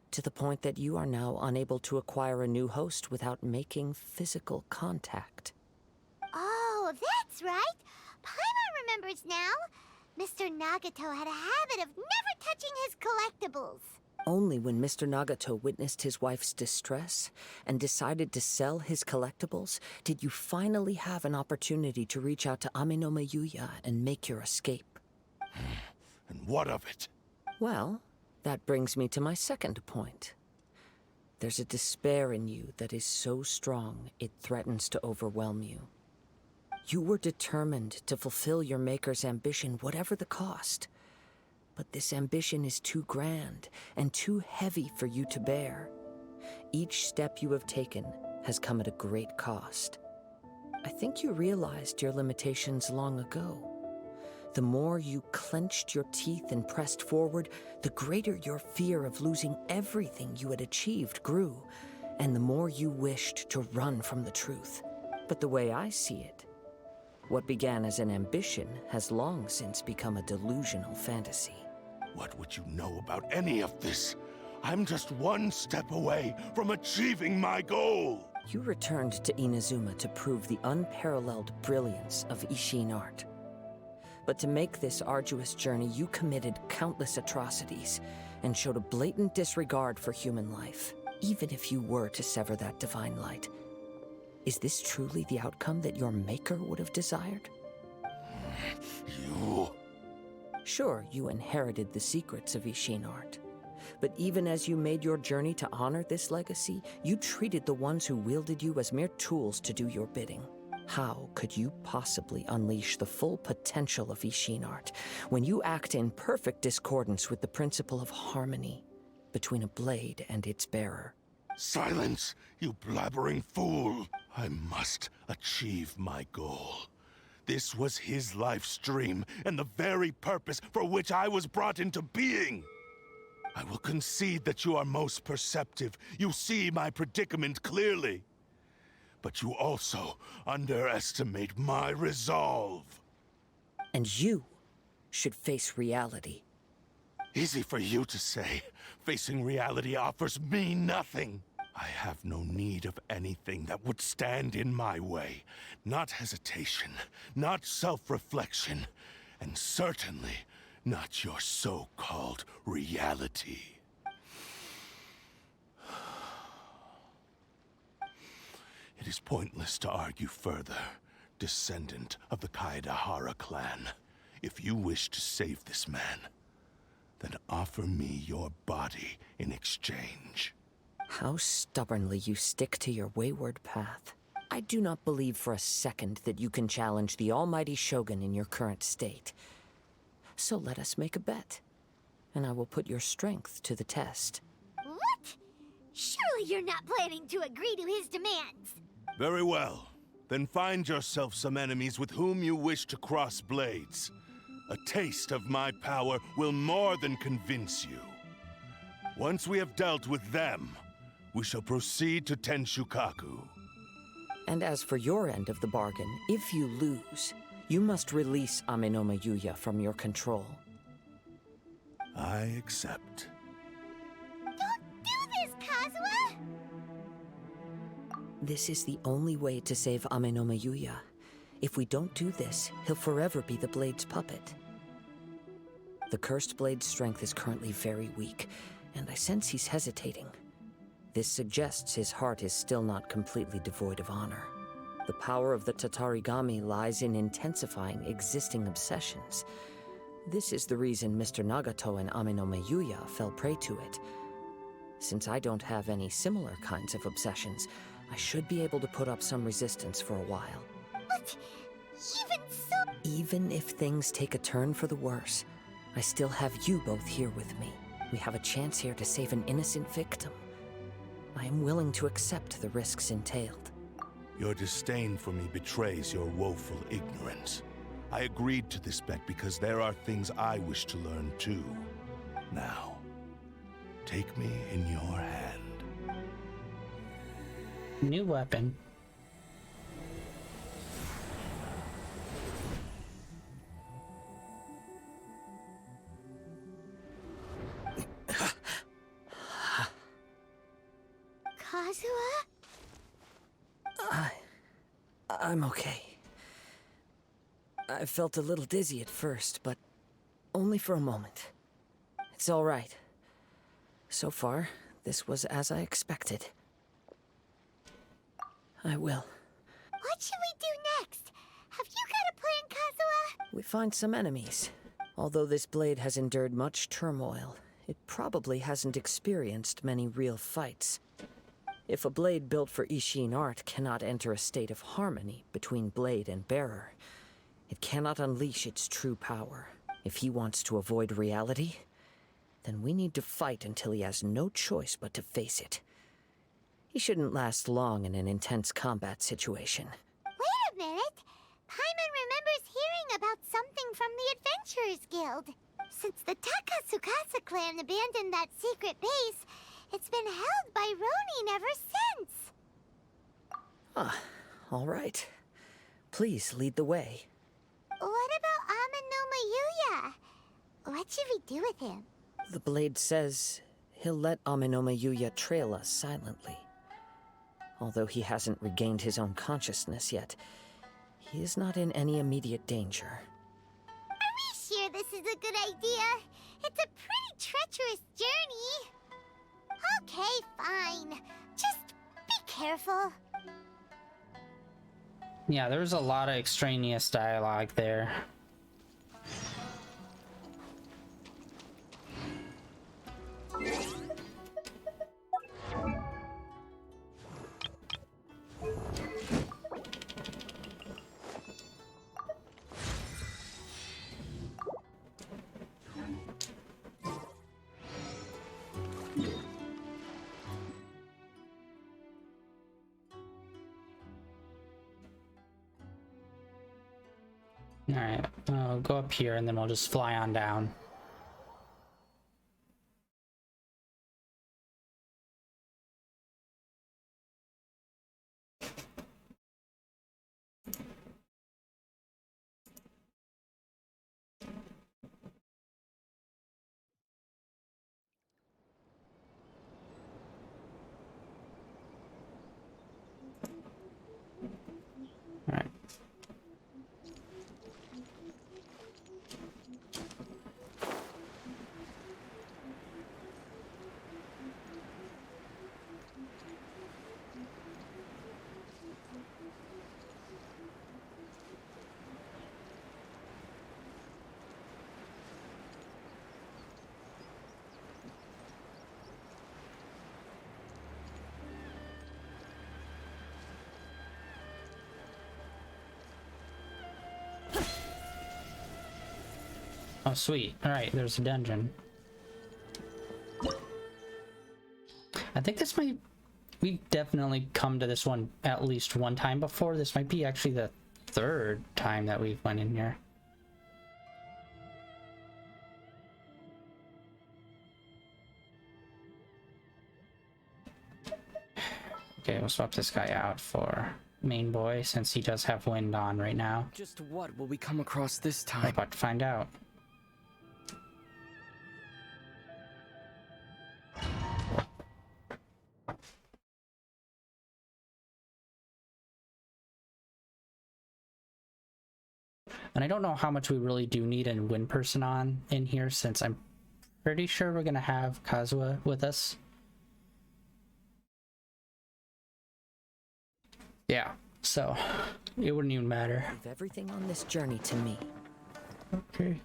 To the point that you are now unable to acquire a new host without making physical contact. Oh, that's right. Paimon remembers now. Mr. Nagato had a habit of never touching his collectibles. Only when Mr. Nagato witnessed his wife's distress and decided to sell his collectibles did you finally have an opportunity to reach out to Aminome Yuya and make your escape. And what of it? Well, that brings me to my second point. There's a despair in you that is so strong it threatens to overwhelm you. You were determined to fulfill your maker's ambition, whatever the cost. But this ambition is too grand and too heavy for you to bear. Each step you have taken has come at a great cost. I think you realized your limitations long ago. The more you clenched your teeth and pressed forward, the greater your fear of losing everything you had achieved grew, and the more you wished to run from the truth. But the way I see it, what began as an ambition has long since become a delusional fantasy. What would you know about any of this? I'm just one step away from achieving my goal. You returned to Inazuma to prove the unparalleled brilliance of Ishin art. But to make this arduous journey, you committed countless atrocities and showed a blatant disregard for human life, even if you were to sever that divine light. Is this truly the outcome that your maker would have desired? You... Sure, you inherited the secrets of Ishin art. But even as you made your journey to honor this legacy, you treated the ones who wielded you as mere tools to do your bidding. How could you possibly unleash the full potential of Ishin art when you act in perfect discordance with the principle of harmony between a blade and its bearer? Silence, you blabbering fool! I must achieve my goal. This was his life's dream, and the very purpose for which I was brought into being. I will concede that you are most perceptive. You see my predicament clearly. But you also underestimate my resolve. And you should face reality. Easy for you to say. Facing reality offers me nothing. I have no need of anything that would stand in my way. Not hesitation, not self-reflection, and certainly not your so-called reality. It is pointless to argue further, descendant of the Kaedahara clan. If you wish to save this man, then offer me your body in exchange. How stubbornly you stick to your wayward path. I do not believe for a second that you can challenge the almighty Shogun in your current state. So let us make a bet, and I will put your strength to the test. What? Surely you're not planning to agree to his demands. Very well. Then find yourself some enemies with whom you wish to cross blades. A taste of my power will more than convince you. Once we have dealt with them, we shall proceed to Tenshukaku. And as for your end of the bargain, if you lose, you must release Amenoma Yuya from your control. I accept. Don't do this, Kazuha! This is the only way to save Amenoma Yuya. If we don't do this, he'll forever be the Blade's puppet. The Cursed Blade's strength is currently very weak, and I sense he's hesitating. This suggests his heart is still not completely devoid of honor. The power of the Tatarigami lies in intensifying existing obsessions. This is the reason Mr. Nagato and Amenoma Yuya fell prey to it. Since I don't have any similar kinds of obsessions, I should be able to put up some resistance for a while. But even so... Even if things take a turn for the worse, I still have you both here with me. We have a chance here to save an innocent victim. I am willing to accept the risks entailed. Your disdain for me betrays your woeful ignorance. I agreed to this bet because there are things I wish to learn too. Now, take me in your hand. New weapon. Kazuha? I'm okay. I felt a little dizzy at first, but only for a moment. It's all right. So far, this was as I expected. I will. What should we do next? Have you got a plan, Kazuha? We find some enemies. Although this blade has endured much turmoil, it probably hasn't experienced many real fights. If a blade built for Ishin art cannot enter a state of harmony between blade and bearer, it cannot unleash its true power. If he wants to avoid reality, then we need to fight until he has no choice but to face it. He shouldn't last long in an intense combat situation. Wait a minute! Paimon remembers hearing about something from the Adventurers Guild. Since the Takasukasa clan abandoned that secret base, it's been held by Ronin ever since. Ah, all right. Please lead the way. What about Amenoma Yuya? What should we do with him? The blade says he'll let Amenoma Yuya trail us silently. Although he hasn't regained his own consciousness yet, he is not in any immediate danger. Are we sure this is a good idea? It's a pretty treacherous journey. Okay, fine. Just be careful. Yeah, there's a lot of extraneous dialogue there. Alright, I'll go up here and then we'll just fly on down. Alright. Oh, sweet. Alright, there's a dungeon. I think this might... We've definitely come to this one at least one time before. This might be actually the third time that we've went in here. Okay, we'll swap this guy out for main boy since he does have wind on right now. Just what will we come across this We're time? about to find out. And I don't know how much we really do need a wind person on in here, since I'm pretty sure we're gonna have Kazuha with us. Yeah, so it wouldn't even matter. Leave everything on this journey to me. Okay.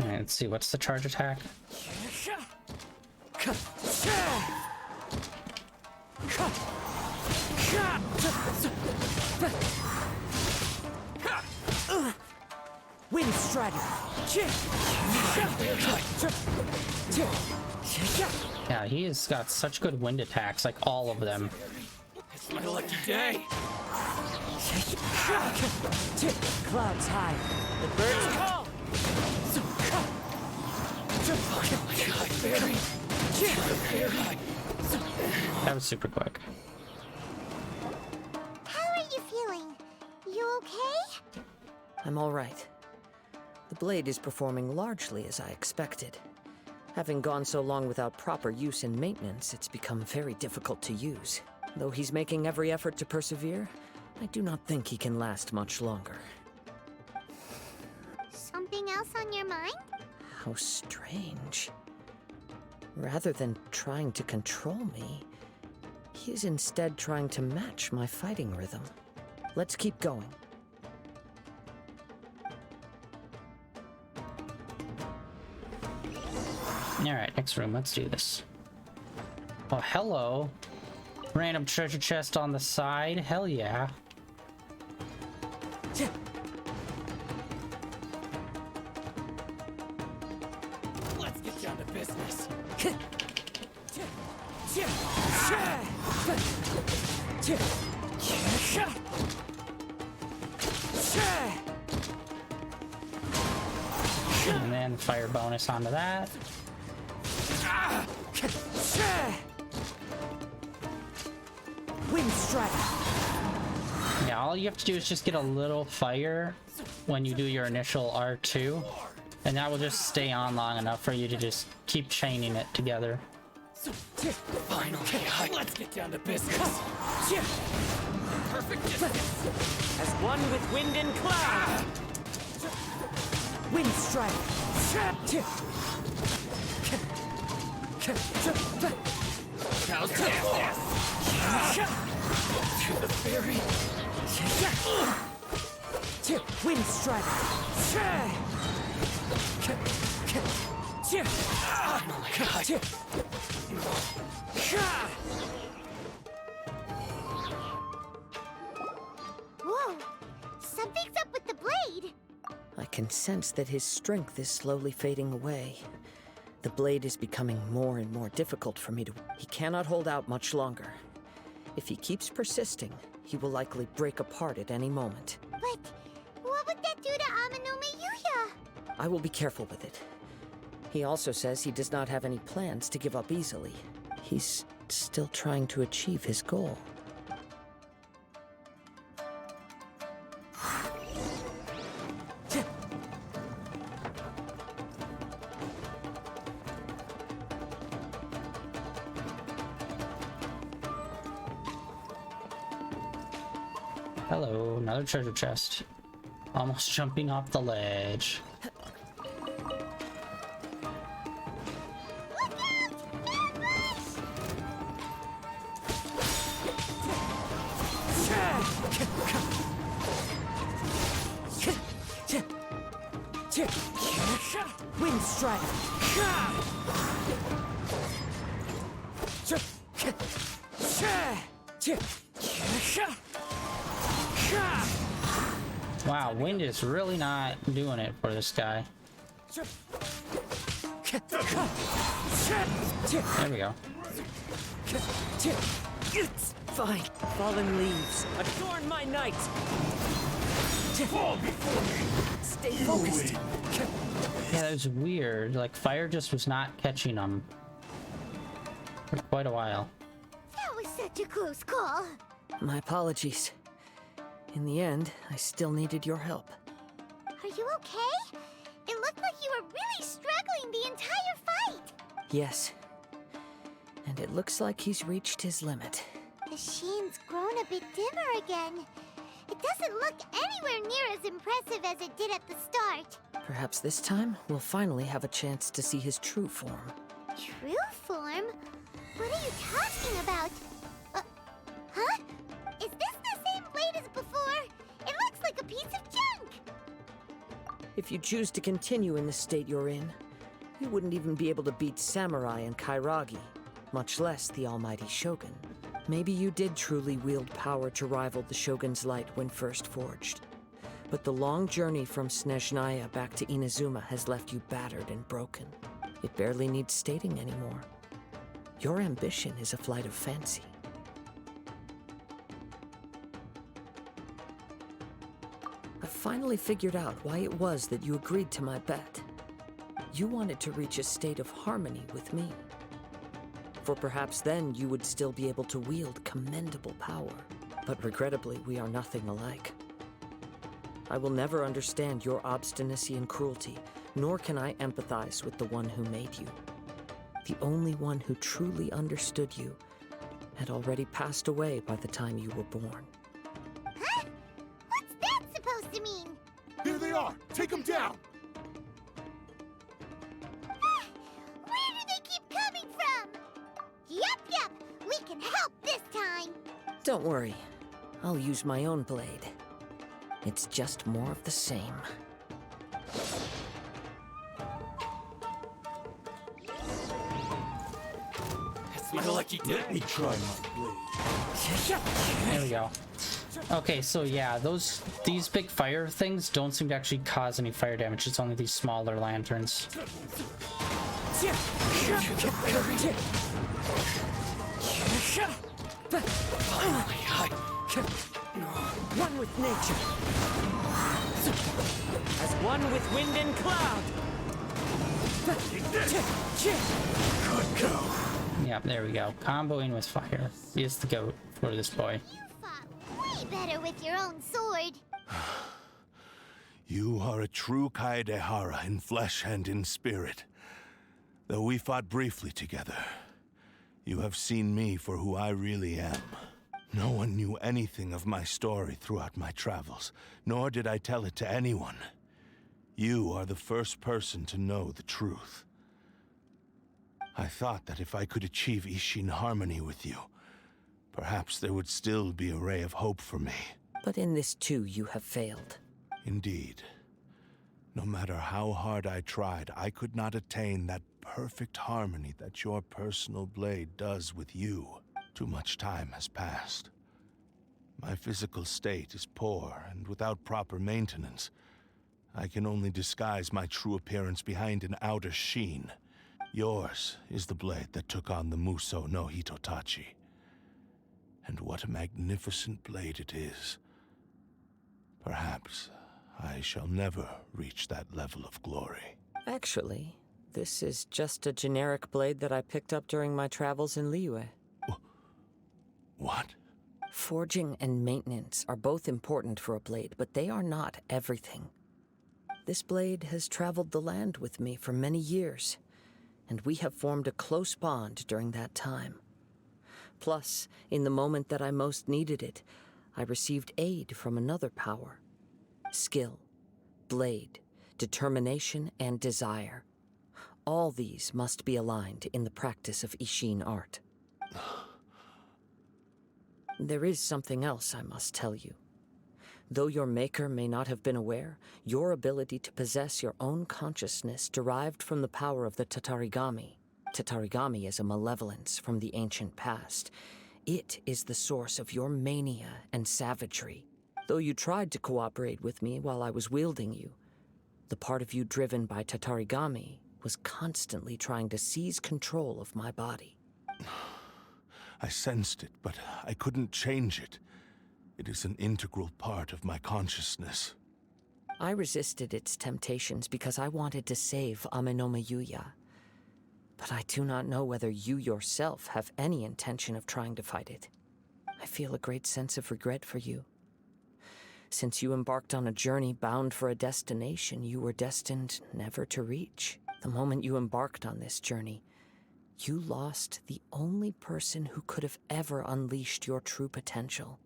Alright, let's see, what's the charge attack? Wind Strider! Yeah, he has got such good wind attacks, like all of them. It's my lucky day. Clouds high. The birds call. That was super quick. How are you feeling? You okay? I'm all right. The blade is performing largely as I expected. Having gone so long without proper use and maintenance, it's become very difficult to use. Though he's making every effort to persevere, I do not think he can last much longer. Something else on your mind? How strange. Rather than trying to control me, he is instead trying to match my fighting rhythm. Let's keep going. Alright, next room, let's do this. Oh, hello. Random treasure chest on the side, hell yeah. Let's get down to business. And then fire bonus onto that. Wind Strider! Yeah, all you have to do is just get a little fire when you do your initial R2, And that will just stay on long enough for you to just keep chaining it together. Finally, let's get down to business. Perfect distance. As one with wind and cloud. Wind strike. How's this? To the ferry. Wind strike. Whoa! Something's up with the blade! I can sense that his strength is slowly fading away. The blade is becoming more and more difficult for me to... He cannot hold out much longer. If he keeps persisting, he will likely break apart at any moment. But what would that do to Amanome Yuya? I will be careful with it. He also says he does not have any plans to give up easily. He's still trying to achieve his goal. Hello, another treasure chest. Almost jumping off the ledge. Wind strike. Wow, wind is really not doing it for this guy. There we go. It's fine. Fallen leaves, adorn my night. Fall before me. Stay focused. Yeah, that was weird. Like, fire just was not catching him for quite a while. That was such a close call. My apologies. In the end, I still needed your help. Are you okay? It looked like you were really struggling the entire fight. Yes. And it looks like he's reached his limit. The sheen's grown a bit dimmer again. It doesn't look anywhere near as impressive as it did at the start. Perhaps this time, we'll finally have a chance to see his true form. True form? What are you talking about? Huh? Is this the same blade as before? It looks like a piece of junk! If you choose to continue in the state you're in, you wouldn't even be able to beat Samurai and Kairagi, much less the almighty Shogun. Maybe you did truly wield power to rival the Shogun's light when first forged. But the long journey from Snezhnaya back to Inazuma has left you battered and broken. It barely needs stating anymore. Your ambition is a flight of fancy. I finally figured out why it was that you agreed to my bet. You wanted to reach a state of harmony with me. For perhaps then you would still be able to wield commendable power. But regrettably, we are nothing alike. I will never understand your obstinacy and cruelty, nor can I empathize with the one who made you. The only one who truly understood you had already passed away by the time you were born. Huh? What's that supposed to mean? Here they are. Take them down. Where do they keep coming from? Yup, we can help this time. Don't worry, I'll use my own blade. It's just more of the same. It's my lucky day. Let me try my blade. There we go. Okay, so yeah, these big fire things don't seem to actually cause any fire damage. It's only these smaller lanterns. One with nature. As one with wind and cloud. Good go. Yeah, there we go. Comboing with fire is the goat for this boy. You fought way better with your own sword. You are a true Kaedehara in flesh and in spirit. Though we fought briefly together, you have seen me for who I really am. No one knew anything of my story throughout my travels, nor did I tell it to anyone. You are the first person to know the truth. I thought that if I could achieve Ishin harmony with you, perhaps there would still be a ray of hope for me. But in this too, you have failed. Indeed. No matter how hard I tried, I could not attain that perfect harmony that your personal blade does with you. Too much time has passed. My physical state is poor, and without proper maintenance, I can only disguise my true appearance behind an outer sheen. Yours is the blade that took on the Muso no Hitotachi. And what a magnificent blade it is. Perhaps I shall never reach that level of glory. Actually, this is just a generic blade that I picked up during my travels in Liyue. What? Forging and maintenance are both important for a blade, but they are not everything. This blade has traveled the land with me for many years, and we have formed a close bond during that time. Plus, in the moment that I most needed it, I received aid from another power. Skill, blade, determination, and desire. All these must be aligned in the practice of Ishin art. There is something else I must tell you. Though your maker may not have been aware, your ability to possess your own consciousness derived from the power of the Tatarigami. Tatarigami is a malevolence from the ancient past. It is the source of your mania and savagery. Though you tried to cooperate with me while I was wielding you, the part of you driven by Tatarigami was constantly trying to seize control of my body. I sensed it, but I couldn't change it. It is an integral part of my consciousness. I resisted its temptations because I wanted to save Amenoma Yuya. But I do not know whether you yourself have any intention of trying to fight it. I feel a great sense of regret for you. Since you embarked on a journey bound for a destination you were destined never to reach. The moment you embarked on this journey, you lost the only person who could have ever unleashed your true potential.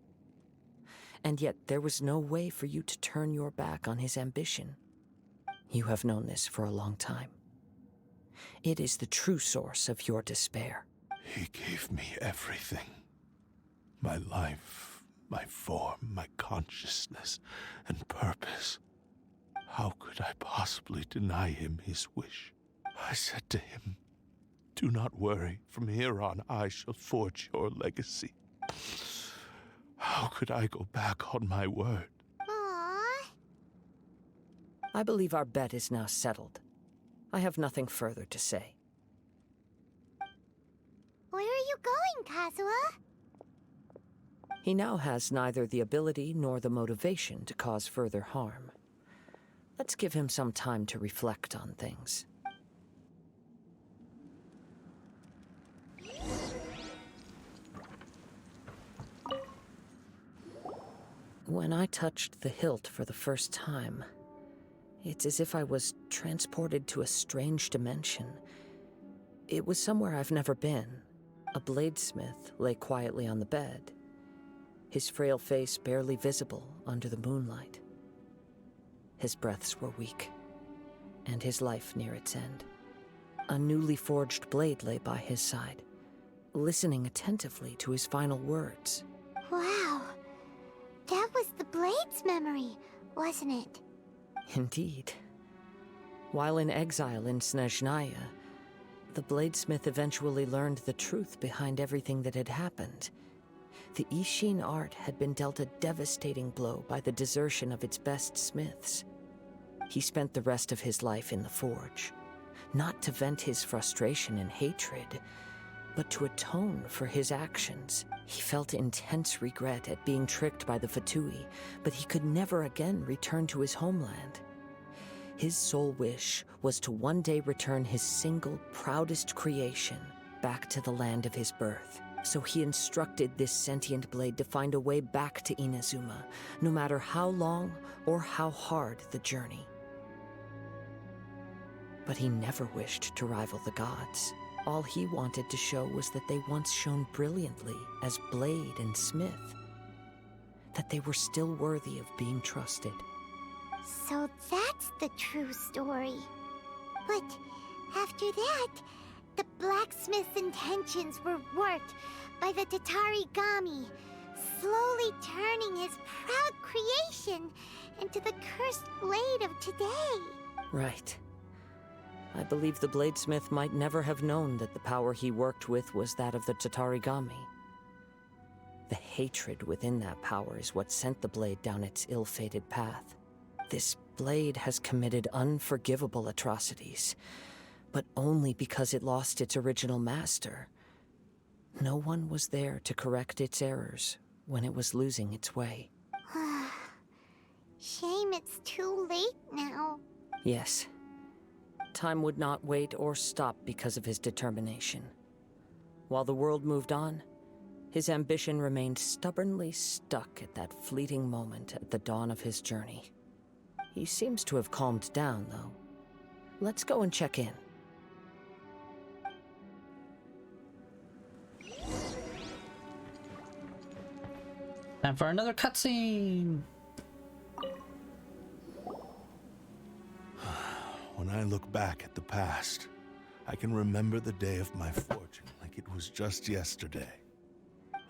And yet there was no way for you to turn your back on his ambition. You have known this for a long time. It is the true source of your despair. He gave me everything. My life, my form, my consciousness, and purpose. How could I possibly deny him his wish? I said to him, "Do not worry. From here on, I shall forge your legacy." How could I go back on my word? Aww. I believe our bet is now settled. I have nothing further to say. Where are you going, Kazuha? He now has neither the ability nor the motivation to cause further harm. Let's give him some time to reflect on things. When I touched the hilt for the first time, it's as if I was transported to a strange dimension. It was somewhere I've never been. A bladesmith lay quietly on the bed, his frail face barely visible under the moonlight. His breaths were weak, and his life near its end. A newly forged blade lay by his side, listening attentively to his final words. Wow. That was the Blade's memory, wasn't it? Indeed. While in exile in Snezhnaya, the bladesmith eventually learned the truth behind everything that had happened. The Ishin art had been dealt a devastating blow by the desertion of its best smiths. He spent the rest of his life in the forge, not to vent his frustration and hatred, but to atone for his actions. He felt intense regret at being tricked by the Fatui, but he could never again return to his homeland. His sole wish was to one day return his single, proudest creation back to the land of his birth. So he instructed this sentient blade to find a way back to Inazuma, no matter how long or how hard the journey. But he never wished to rival the gods. All he wanted to show was that they once shone brilliantly as blade and smith, that they were still worthy of being trusted. So that's the true story. But after that, the blacksmith's intentions were worked by the Tatarigami, slowly turning his proud creation into the cursed blade of today. Right. I believe the bladesmith might never have known that the power he worked with was that of the Tatarigami. The hatred within that power is what sent the blade down its ill-fated path. This blade has committed unforgivable atrocities, but only because it lost its original master. No one was there to correct its errors when it was losing its way. Shame it's too late now. Yes. Time would not wait or stop because of his determination. While the world moved on, his ambition remained stubbornly stuck at that fleeting moment at the dawn of his journey. He seems to have calmed down, though. Let's go and check in. Time for another cutscene. When I look back at the past, I can remember the day of my fortune like it was just yesterday.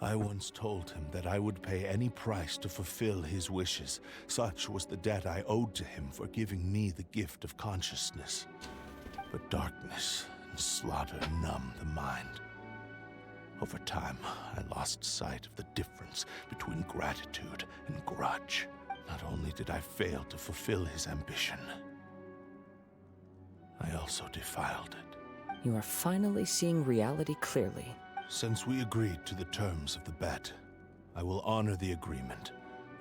I once told him that I would pay any price to fulfill his wishes. Such was the debt I owed to him for giving me the gift of consciousness. But darkness and slaughter numb the mind. Over time, I lost sight of the difference between gratitude and grudge. Not only did I fail to fulfill his ambition, I also defiled it. You are finally seeing reality clearly. Since we agreed to the terms of the bet, I will honor the agreement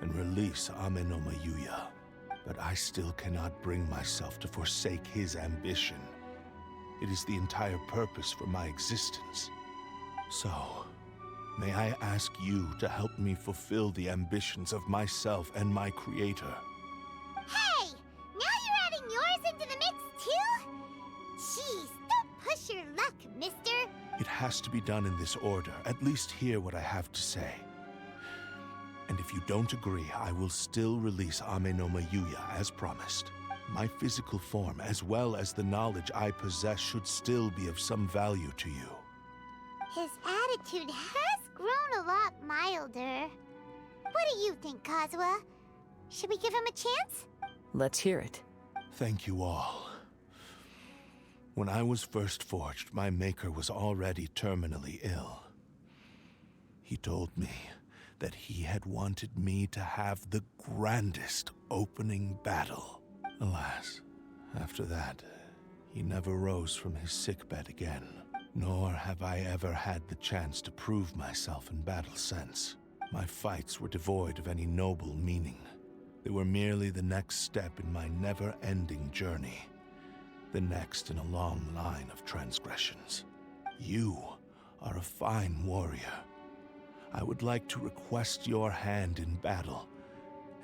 and release Ame no Mayuya. But I still cannot bring myself to forsake his ambition. It is the entire purpose for my existence. So, may I ask you to help me fulfill the ambitions of myself and my creator? Hey! Now you're adding yours into the mix, too? Jeez, don't push your luck, mister. It has to be done in this order. At least hear what I have to say. And if you don't agree, I will still release Ame no Mayuya as promised. My physical form, as well as the knowledge I possess, should still be of some value to you. His attitude has grown a lot milder. What do you think, Kazuha? Should we give him a chance? Let's hear it. Thank you all. When I was first forged, my maker was already terminally ill. He told me that he had wanted me to have the grandest opening battle. Alas, after that, he never rose from his sickbed again. Nor have I ever had the chance to prove myself in battle since. My fights were devoid of any noble meaning. They were merely the next step in my never-ending journey. The next in a long line of transgressions. You are a fine warrior. I would like to request your hand in battle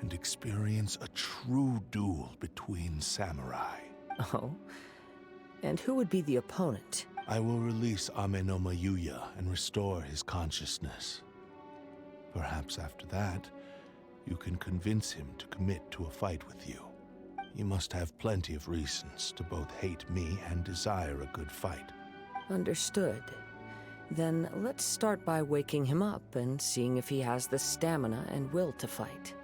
and experience a true duel between samurai. Oh? And who would be the opponent? I will release Ame no Mayuya and restore his consciousness. Perhaps after that, you can convince him to commit to a fight with you. You must have plenty of reasons to both hate me and desire a good fight. Understood. Then let's start by waking him up and seeing if he has the stamina and will to fight.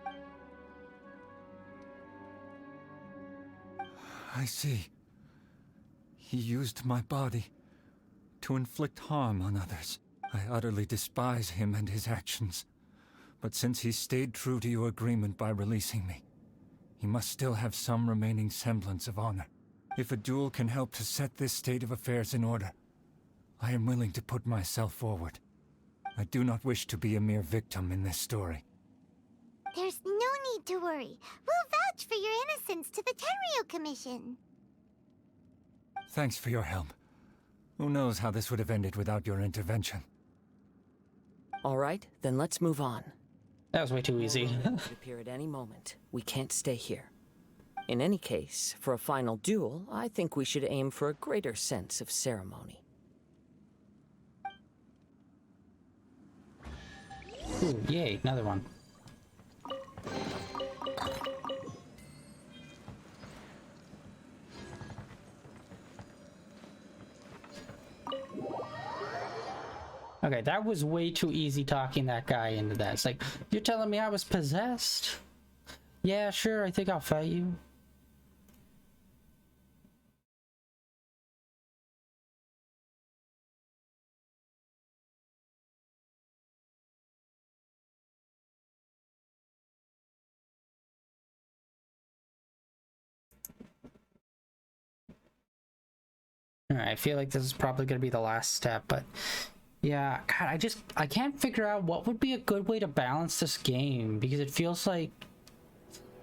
I see. He used my body to inflict harm on others. I utterly despise him and his actions. But since he stayed true to your agreement by releasing me, he must still have some remaining semblance of honor. If a duel can help to set this state of affairs in order, I am willing to put myself forward. I do not wish to be a mere victim in this story. There's no need to worry. We'll vouch for your innocence to the Tenryo Commission. Thanks for your help. Who knows how this would have ended without your intervention? All right, then let's move on. That was way too easy. Could appear at any moment. We can't stay here. In any case, for a final duel, I think we should aim for a greater sense of ceremony. Ooh, yay, another one. Okay, that was way too easy talking that guy into that. It's like, you're telling me I was possessed? Yeah, sure, I think I'll fight you. Alright, I feel like this is probably going to be the last step, but yeah, God, I can't figure out what would be a good way to balance this game, because it feels like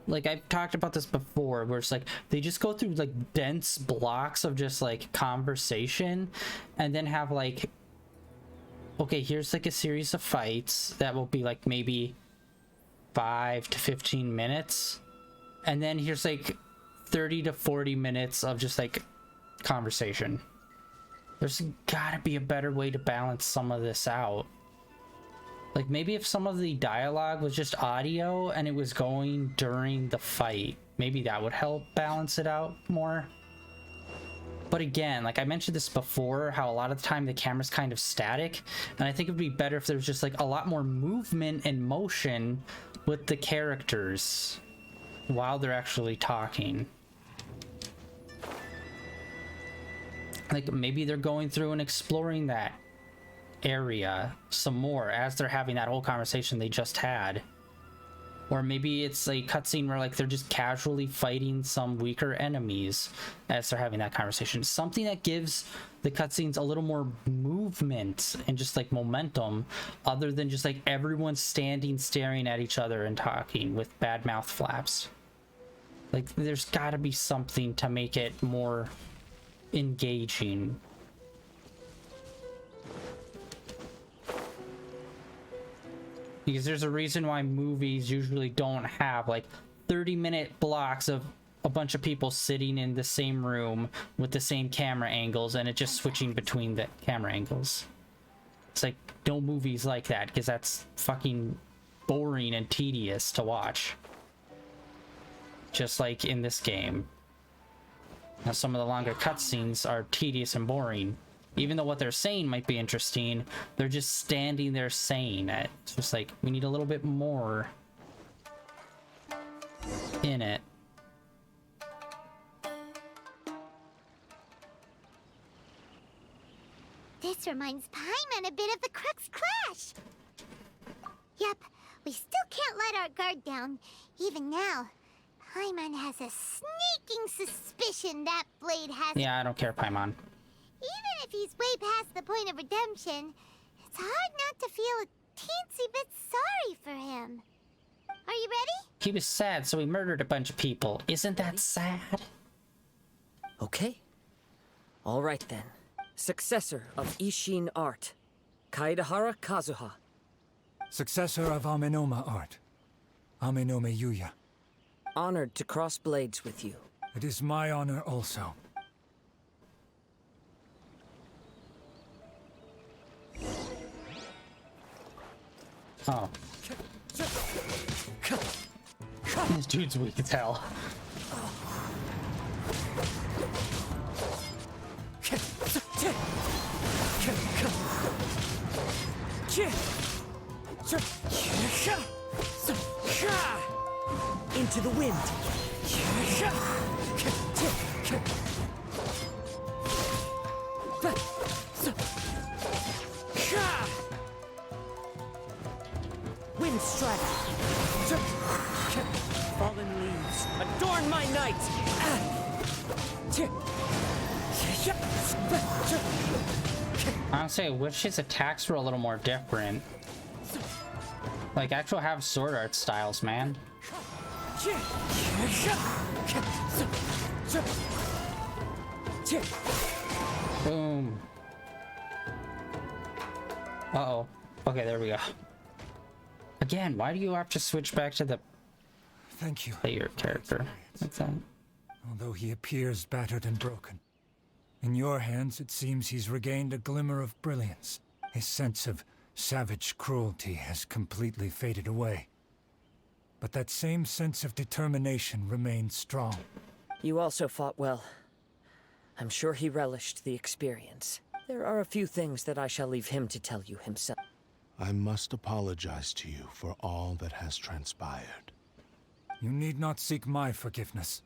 I've talked about this before, where it's like they just go through like dense blocks of just like conversation, and then have like, okay, here's like a series of fights that will be like maybe 5 to 15 minutes, and then here's like 30 to 40 minutes of just like conversation. There's gotta be a better way to balance some of this out. Like maybe if some of the dialogue was just audio and it was going during the fight, maybe that would help balance it out more. But again, like I mentioned this before, how a lot of the time the camera's kind of static, and I think it would be better if there was just like a lot more movement and motion with the characters while they're actually talking. Like maybe they're going through and exploring that area some more as they're having that whole conversation they just had. Or maybe it's a cutscene where like they're just casually fighting some weaker enemies as they're having that conversation. Something that gives the cutscenes a little more movement and just like momentum, other than just like everyone standing staring at each other and talking with bad mouth flaps. Like there's gotta be something to make it more engaging. Because there's a reason why movies usually don't have like 30-minute blocks of a bunch of people sitting in the same room with the same camera angles and it just switching between the camera angles. It's like no movies like that, because that's fucking boring and tedious to watch. Just like in this game. Now some of the longer cutscenes are tedious and boring. Even though what they're saying might be interesting, they're just standing there saying it. It's just like, we need a little bit more in it. This reminds Paimon a bit of the Crux Clash. Yep, we still can't let our guard down. Even now, Paimon has a sneaking suspicion that Blade has... Yeah, I don't care, Paimon. Even if he's way past the point of redemption, it's hard not to feel a teensy bit sorry for him. Are you ready? He was sad, so he murdered a bunch of people. Isn't that sad? Okay. All right then. Successor of Ishin art, Kaedahara Kazuha. Successor of Amenoma art, Amenome Yuya. Honored to cross blades with you. It is my honor also. Oh. This dude's weak as hell. Into the wind. Wind strike. Fallen leaves, adorn my night. Honestly, I wish his attacks were a little more different. Like, actual have sword art styles, man. Boom. Uh-oh. Okay, there we go. Again, why do you have to switch back to the Thank you. player character? That's Although he appears battered and broken. In your hands, it seems he's regained a glimmer of brilliance. His sense of savage cruelty has completely faded away. But that same sense of determination remains strong. You also fought well. I'm sure he relished the experience. There are a few things that I shall leave him to tell you himself. I must apologize to you for all that has transpired. You need not seek my forgiveness.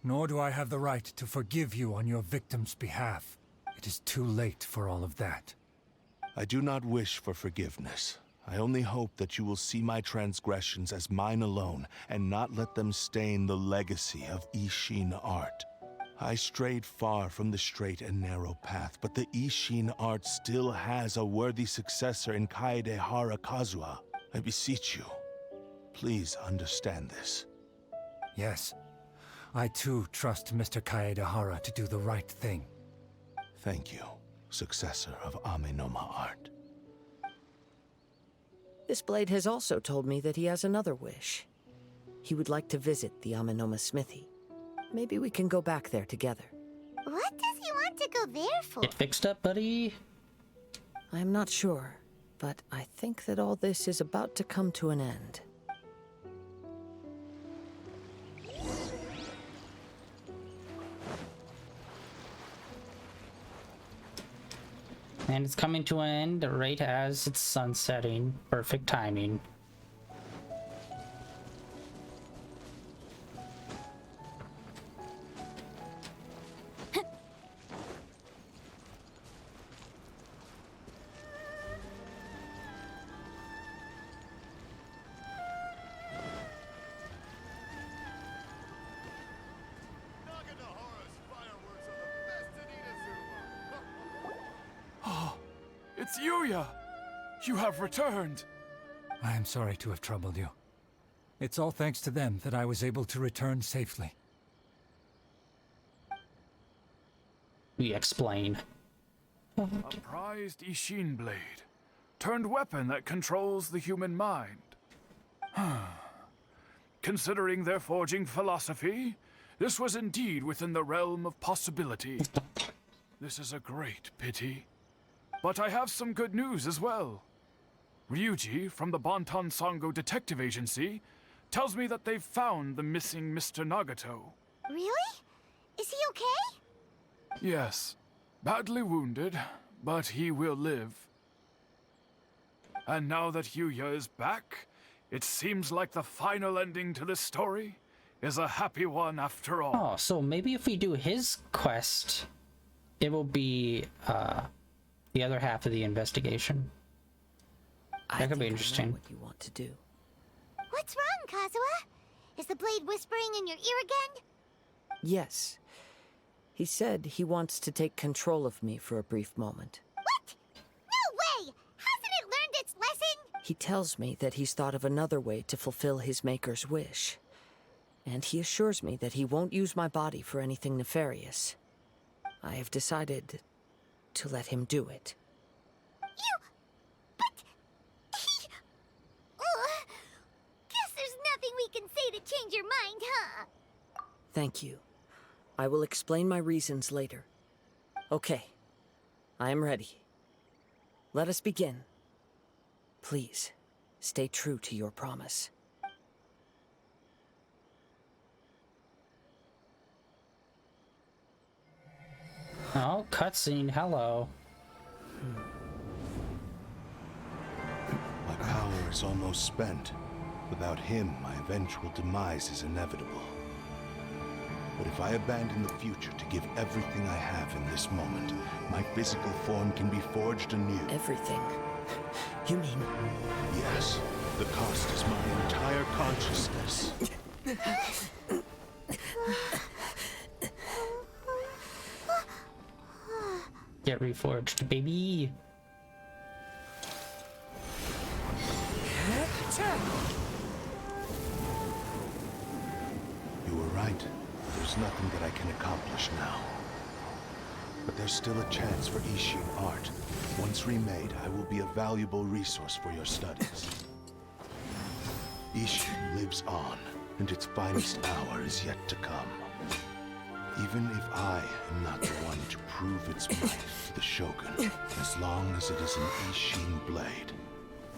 Nor do I have the right to forgive you on your victim's behalf. It is too late for all of that. I do not wish for forgiveness. I only hope that you will see my transgressions as mine alone, and not let them stain the legacy of Ishin art. I strayed far from the straight and narrow path, but the Ishin art still has a worthy successor in Kaedehara Kazuha. I beseech you, please understand this. Yes. I too trust Mr. Kaedehara to do the right thing. Thank you, successor of Amenoma art. This blade has also told me that he has another wish. He would like to visit the Amenoma smithy. Maybe we can go back there together. What does he want to go there for? Get fixed up, buddy. I'm not sure, but I think that all this is about to come to an end. And it's coming to an end right as it's sunsetting. Perfect timing. It's Yuya! You have returned! I am sorry to have troubled you. It's all thanks to them that I was able to return safely. We explain. A prized Ishin blade. Turned weapon that controls the human mind. Considering their forging philosophy, this was indeed within the realm of possibility. This is a great pity. But I have some good news as well. Ryuji, from the Bonton Sango Detective Agency, tells me that they've found the missing Mr. Nagato. Really? Is he okay? Yes. Badly wounded, but he will live. And now that Yuya is back, it seems like the final ending to this story is a happy one after all. Oh, so maybe if we do his quest, it will be the other half of the investigation. That could be interesting. I know what you want to do. What's wrong, Kazuha? Is the blade whispering in your ear again? Yes. He said he wants to take control of me for a brief moment. What? No way! Hasn't it learned its lesson? He tells me that he's thought of another way to fulfill his maker's wish. And he assures me that he won't use my body for anything nefarious. I have decided to let him do it. Guess there's nothing we can say to change your mind, huh? Thank you. I will explain my reasons later. Okay. I am ready. Let us begin. Please, stay true to your promise. Oh, cutscene, hello. My power is almost spent. Without him, my eventual demise is inevitable. But if I abandon the future to give everything I have in this moment, my physical form can be forged anew. Everything? You mean... Yes. The cost is my entire consciousness. Get reforged, baby. You were right. There's nothing that I can accomplish now. But there's still a chance for Ishin art. Once remade, I will be a valuable resource for your studies. Ishin lives on, and its finest hour is yet to come. Even if I am not the one to prove its might to the Shogun, as long as it is an Ishin blade,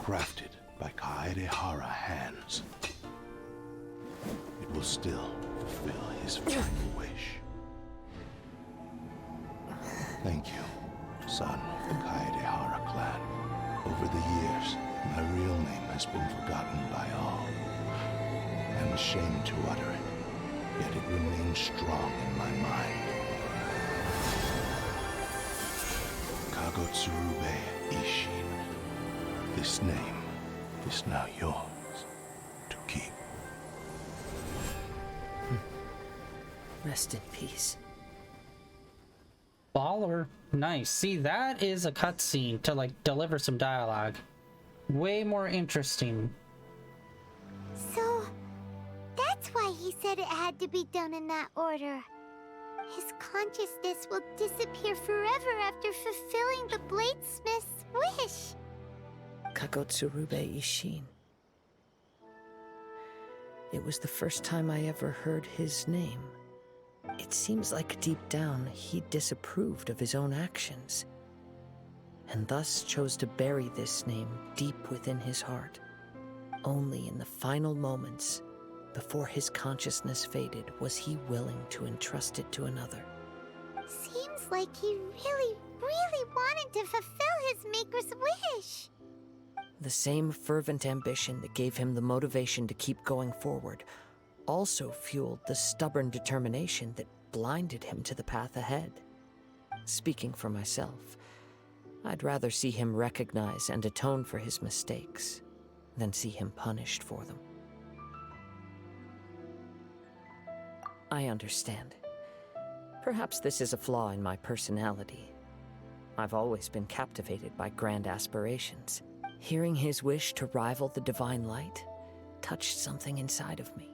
crafted by Kaedehara hands, it will still fulfill his final wish. Thank you, son of the Kaedehara clan. Over the years, my real name has been forgotten by all. I'm ashamed to utter it, yet it remains strong in my mind. Kagotsurube Ishin. This name is now yours to keep. Rest in peace. Baller. Nice. See, that is a cutscene to like deliver some dialogue. Way more interesting. So, that's why he said it had to be done in that order. His consciousness will disappear forever after fulfilling the bladesmith's wish. Kagotsurube Ishin. It was the first time I ever heard his name. It seems like deep down he disapproved of his own actions, and thus chose to bury this name deep within his heart. Only in the final moments, before his consciousness faded, was he willing to entrust it to another. Seems like he really wanted to fulfill his maker's wish. The same fervent ambition that gave him the motivation to keep going forward also fueled the stubborn determination that blinded him to the path ahead. Speaking for myself, I'd rather see him recognize and atone for his mistakes than see him punished for them. I understand. Perhaps this is a flaw in my personality. I've always been captivated by grand aspirations. Hearing his wish to rival the divine light touched something inside of me,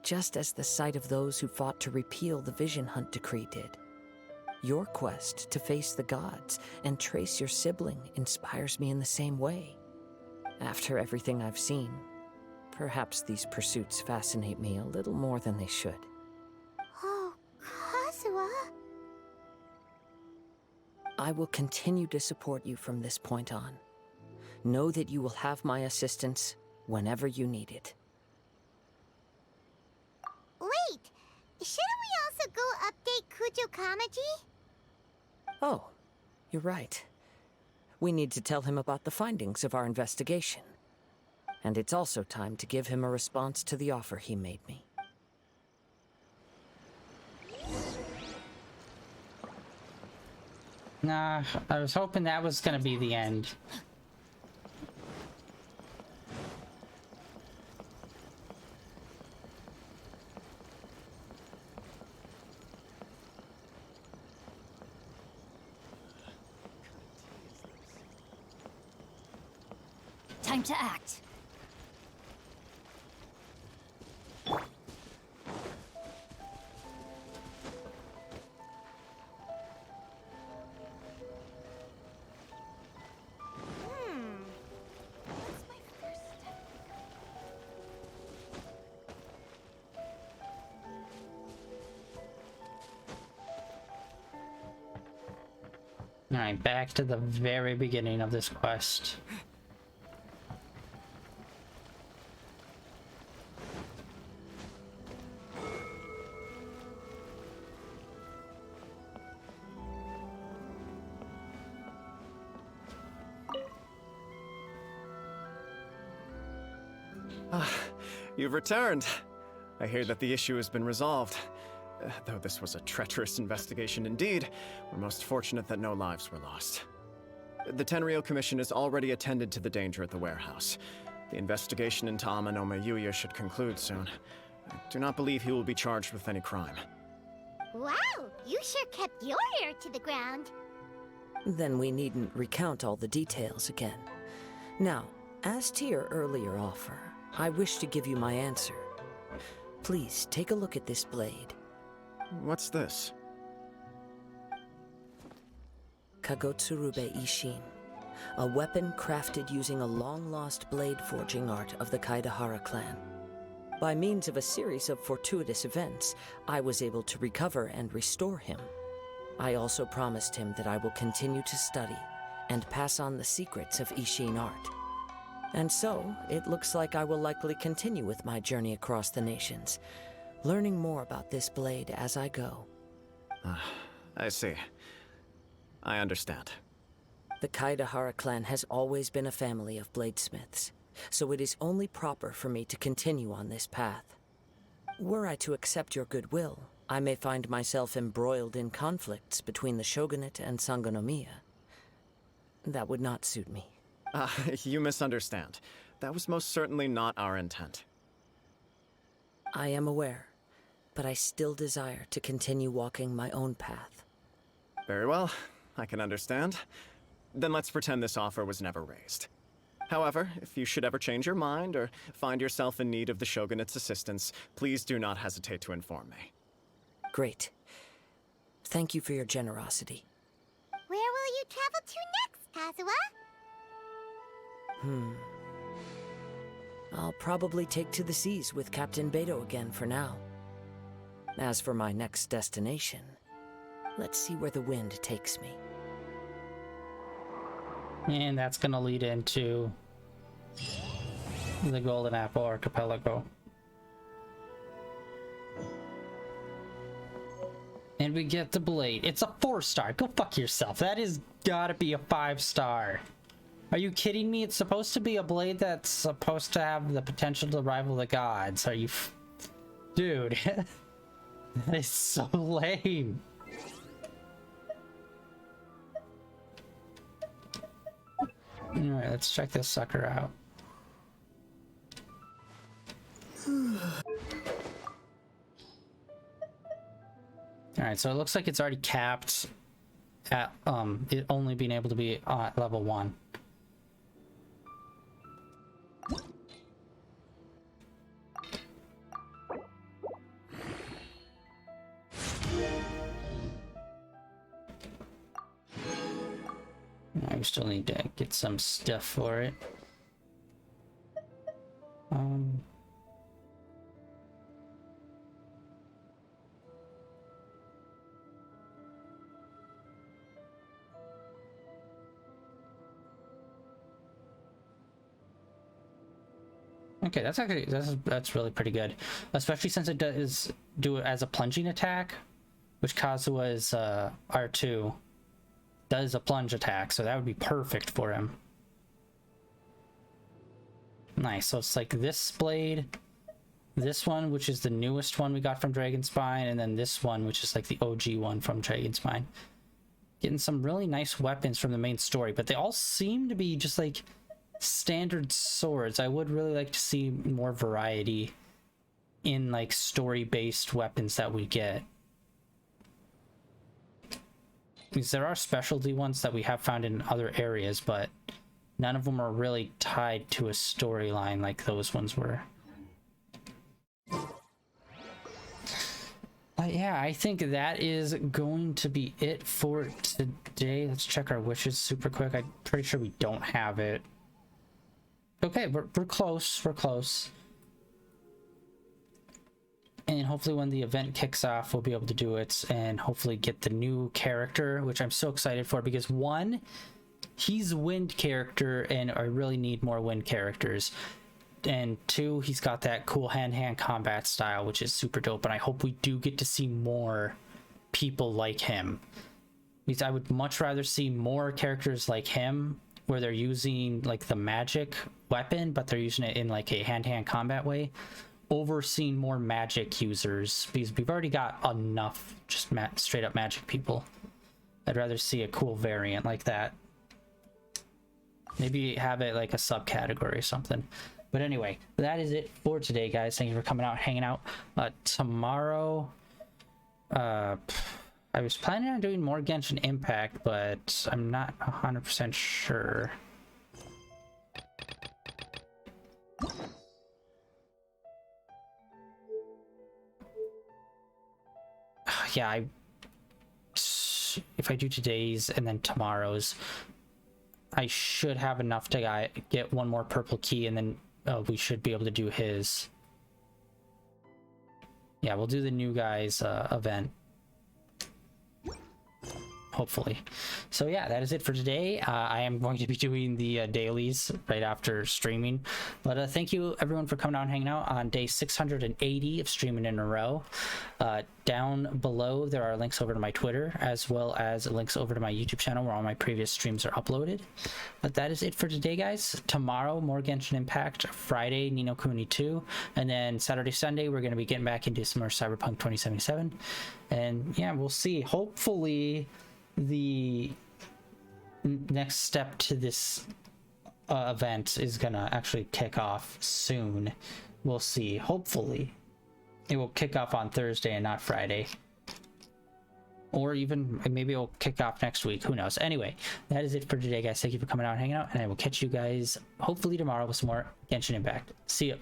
just as the sight of those who fought to repeal the Vision Hunt decree did. Your quest to face the gods and trace your sibling inspires me in the same way. After everything I've seen, perhaps these pursuits fascinate me a little more than they should. Oh, Kazuha. I will continue to support you from this point on. Know that you will have my assistance whenever you need it. Wait, shouldn't we also go update Kujo Kamaji? Oh, you're right. We need to tell him about the findings of our investigation. And it's also time to give him a response to the offer he made me. Nah, I was hoping that was gonna be the end. Time to act. What's my first step? Alright, back to the very beginning of this quest. You've returned. I hear that the issue has been resolved. Though this was a treacherous investigation indeed, we're most fortunate that no lives were lost. The Tenryou Commission has already attended to the danger at the warehouse. The investigation into Amanome Yuya should conclude soon. I do not believe he will be charged with any crime. Wow, you sure kept your ear to the ground. Then we needn't recount all the details again. Now, as to your earlier offer, I wish to give you my answer. Please take a look at this blade. What's this? Kagotsurube Ishin, a weapon crafted using a long-lost blade forging art of the Kaidahara clan. By means of a series of fortuitous events, I was able to recover and restore him. I also promised him that I will continue to study and pass on the secrets of Ishin art. And so, it looks like I will likely continue with my journey across the nations, learning more about this blade as I go. I see. I understand. The Kaidahara clan has always been a family of bladesmiths, so it is only proper for me to continue on this path. Were I to accept your goodwill, I may find myself embroiled in conflicts between the shogunate and Sangonomiya. That would not suit me. You misunderstand. That was most certainly not our intent. I am aware, but I still desire to continue walking my own path. Very well. I can understand. Then let's pretend this offer was never raised. However, if you should ever change your mind or find yourself in need of the Shogunate's assistance, please do not hesitate to inform me. Great. Thank you for your generosity. Where will you travel to next, Kazuha? I'll probably take to the seas with Captain Beto again for now. As for my next destination, let's see where the wind takes me. And that's gonna lead into the Golden Apple Archipelago. And we get the blade. It's a 4-star. Go fuck yourself. That is gotta be a 5-star. Are you kidding me? It's supposed to be a blade that's supposed to have the potential to rival the gods. Are you... Dude. That is so lame. Alright, let's check this sucker out. Alright, so it looks like it's already capped at it only being able to be at level 1. I still need to get some stuff for it. Okay, that's really pretty good, especially since it does do it as a plunging attack, which Kazuha's R2 does a plunge attack, so that would be perfect for him. Nice. So it's like this blade, this one, which is the newest one we got from Dragonspine, and then this one, which is like the OG one from Dragonspine. Getting some really nice weapons from the main story, but they all seem to be just like standard swords. I would really like to see more variety in like story-based weapons that we get. Because there are specialty ones that we have found in other areas, but none of them are really tied to a storyline like those ones were. But yeah, I think that is going to be it for today. Let's check our wishes super quick. I'm pretty sure we don't have it. Okay, we're close. We're close. And hopefully when the event kicks off, we'll be able to do it and hopefully get the new character, which I'm so excited for because one, he's a wind character and I really need more wind characters. And two, he's got that cool hand-to-hand combat style, which is super dope. And I hope we do get to see more people like him. Because I would much rather see more characters like him where they're using like the magic weapon, but they're using it in like a hand-to-hand combat way, over seeing more magic users, because we've already got enough just straight up magic people. I'd rather see a cool variant like that. Maybe have it like a subcategory or something. But anyway, that is it for today, guys. Thank you for coming out, hanging out. Tomorrow, I was planning on doing more Genshin Impact, but I'm not 100% sure. Yeah, if I do today's and then tomorrow's, I should have enough to get one more purple key, and then we should be able to do his. Yeah, we'll do the new guys event. Hopefully. So yeah, that is it for today. I am going to be doing the dailies right after streaming, but thank you everyone for coming out and hanging out on day 680 of streaming in a row. Down below there are links over to my Twitter, as well as links over to my YouTube channel where all my previous streams are uploaded. But that is it for today, guys. Tomorrow more Genshin Impact, Friday Ni no Kuni 2, and then Saturday Sunday we're going to be getting back into some more Cyberpunk 2077, and yeah, we'll see. Hopefully the next step to this event is gonna actually kick off soon. We'll see. Hopefully it will kick off on Thursday and not Friday, or even maybe it'll kick off next week. Who knows? Anyway, that is it for today, guys. Thank you for coming out and hanging out, and I will catch you guys hopefully tomorrow with some more Genshin Impact. See ya.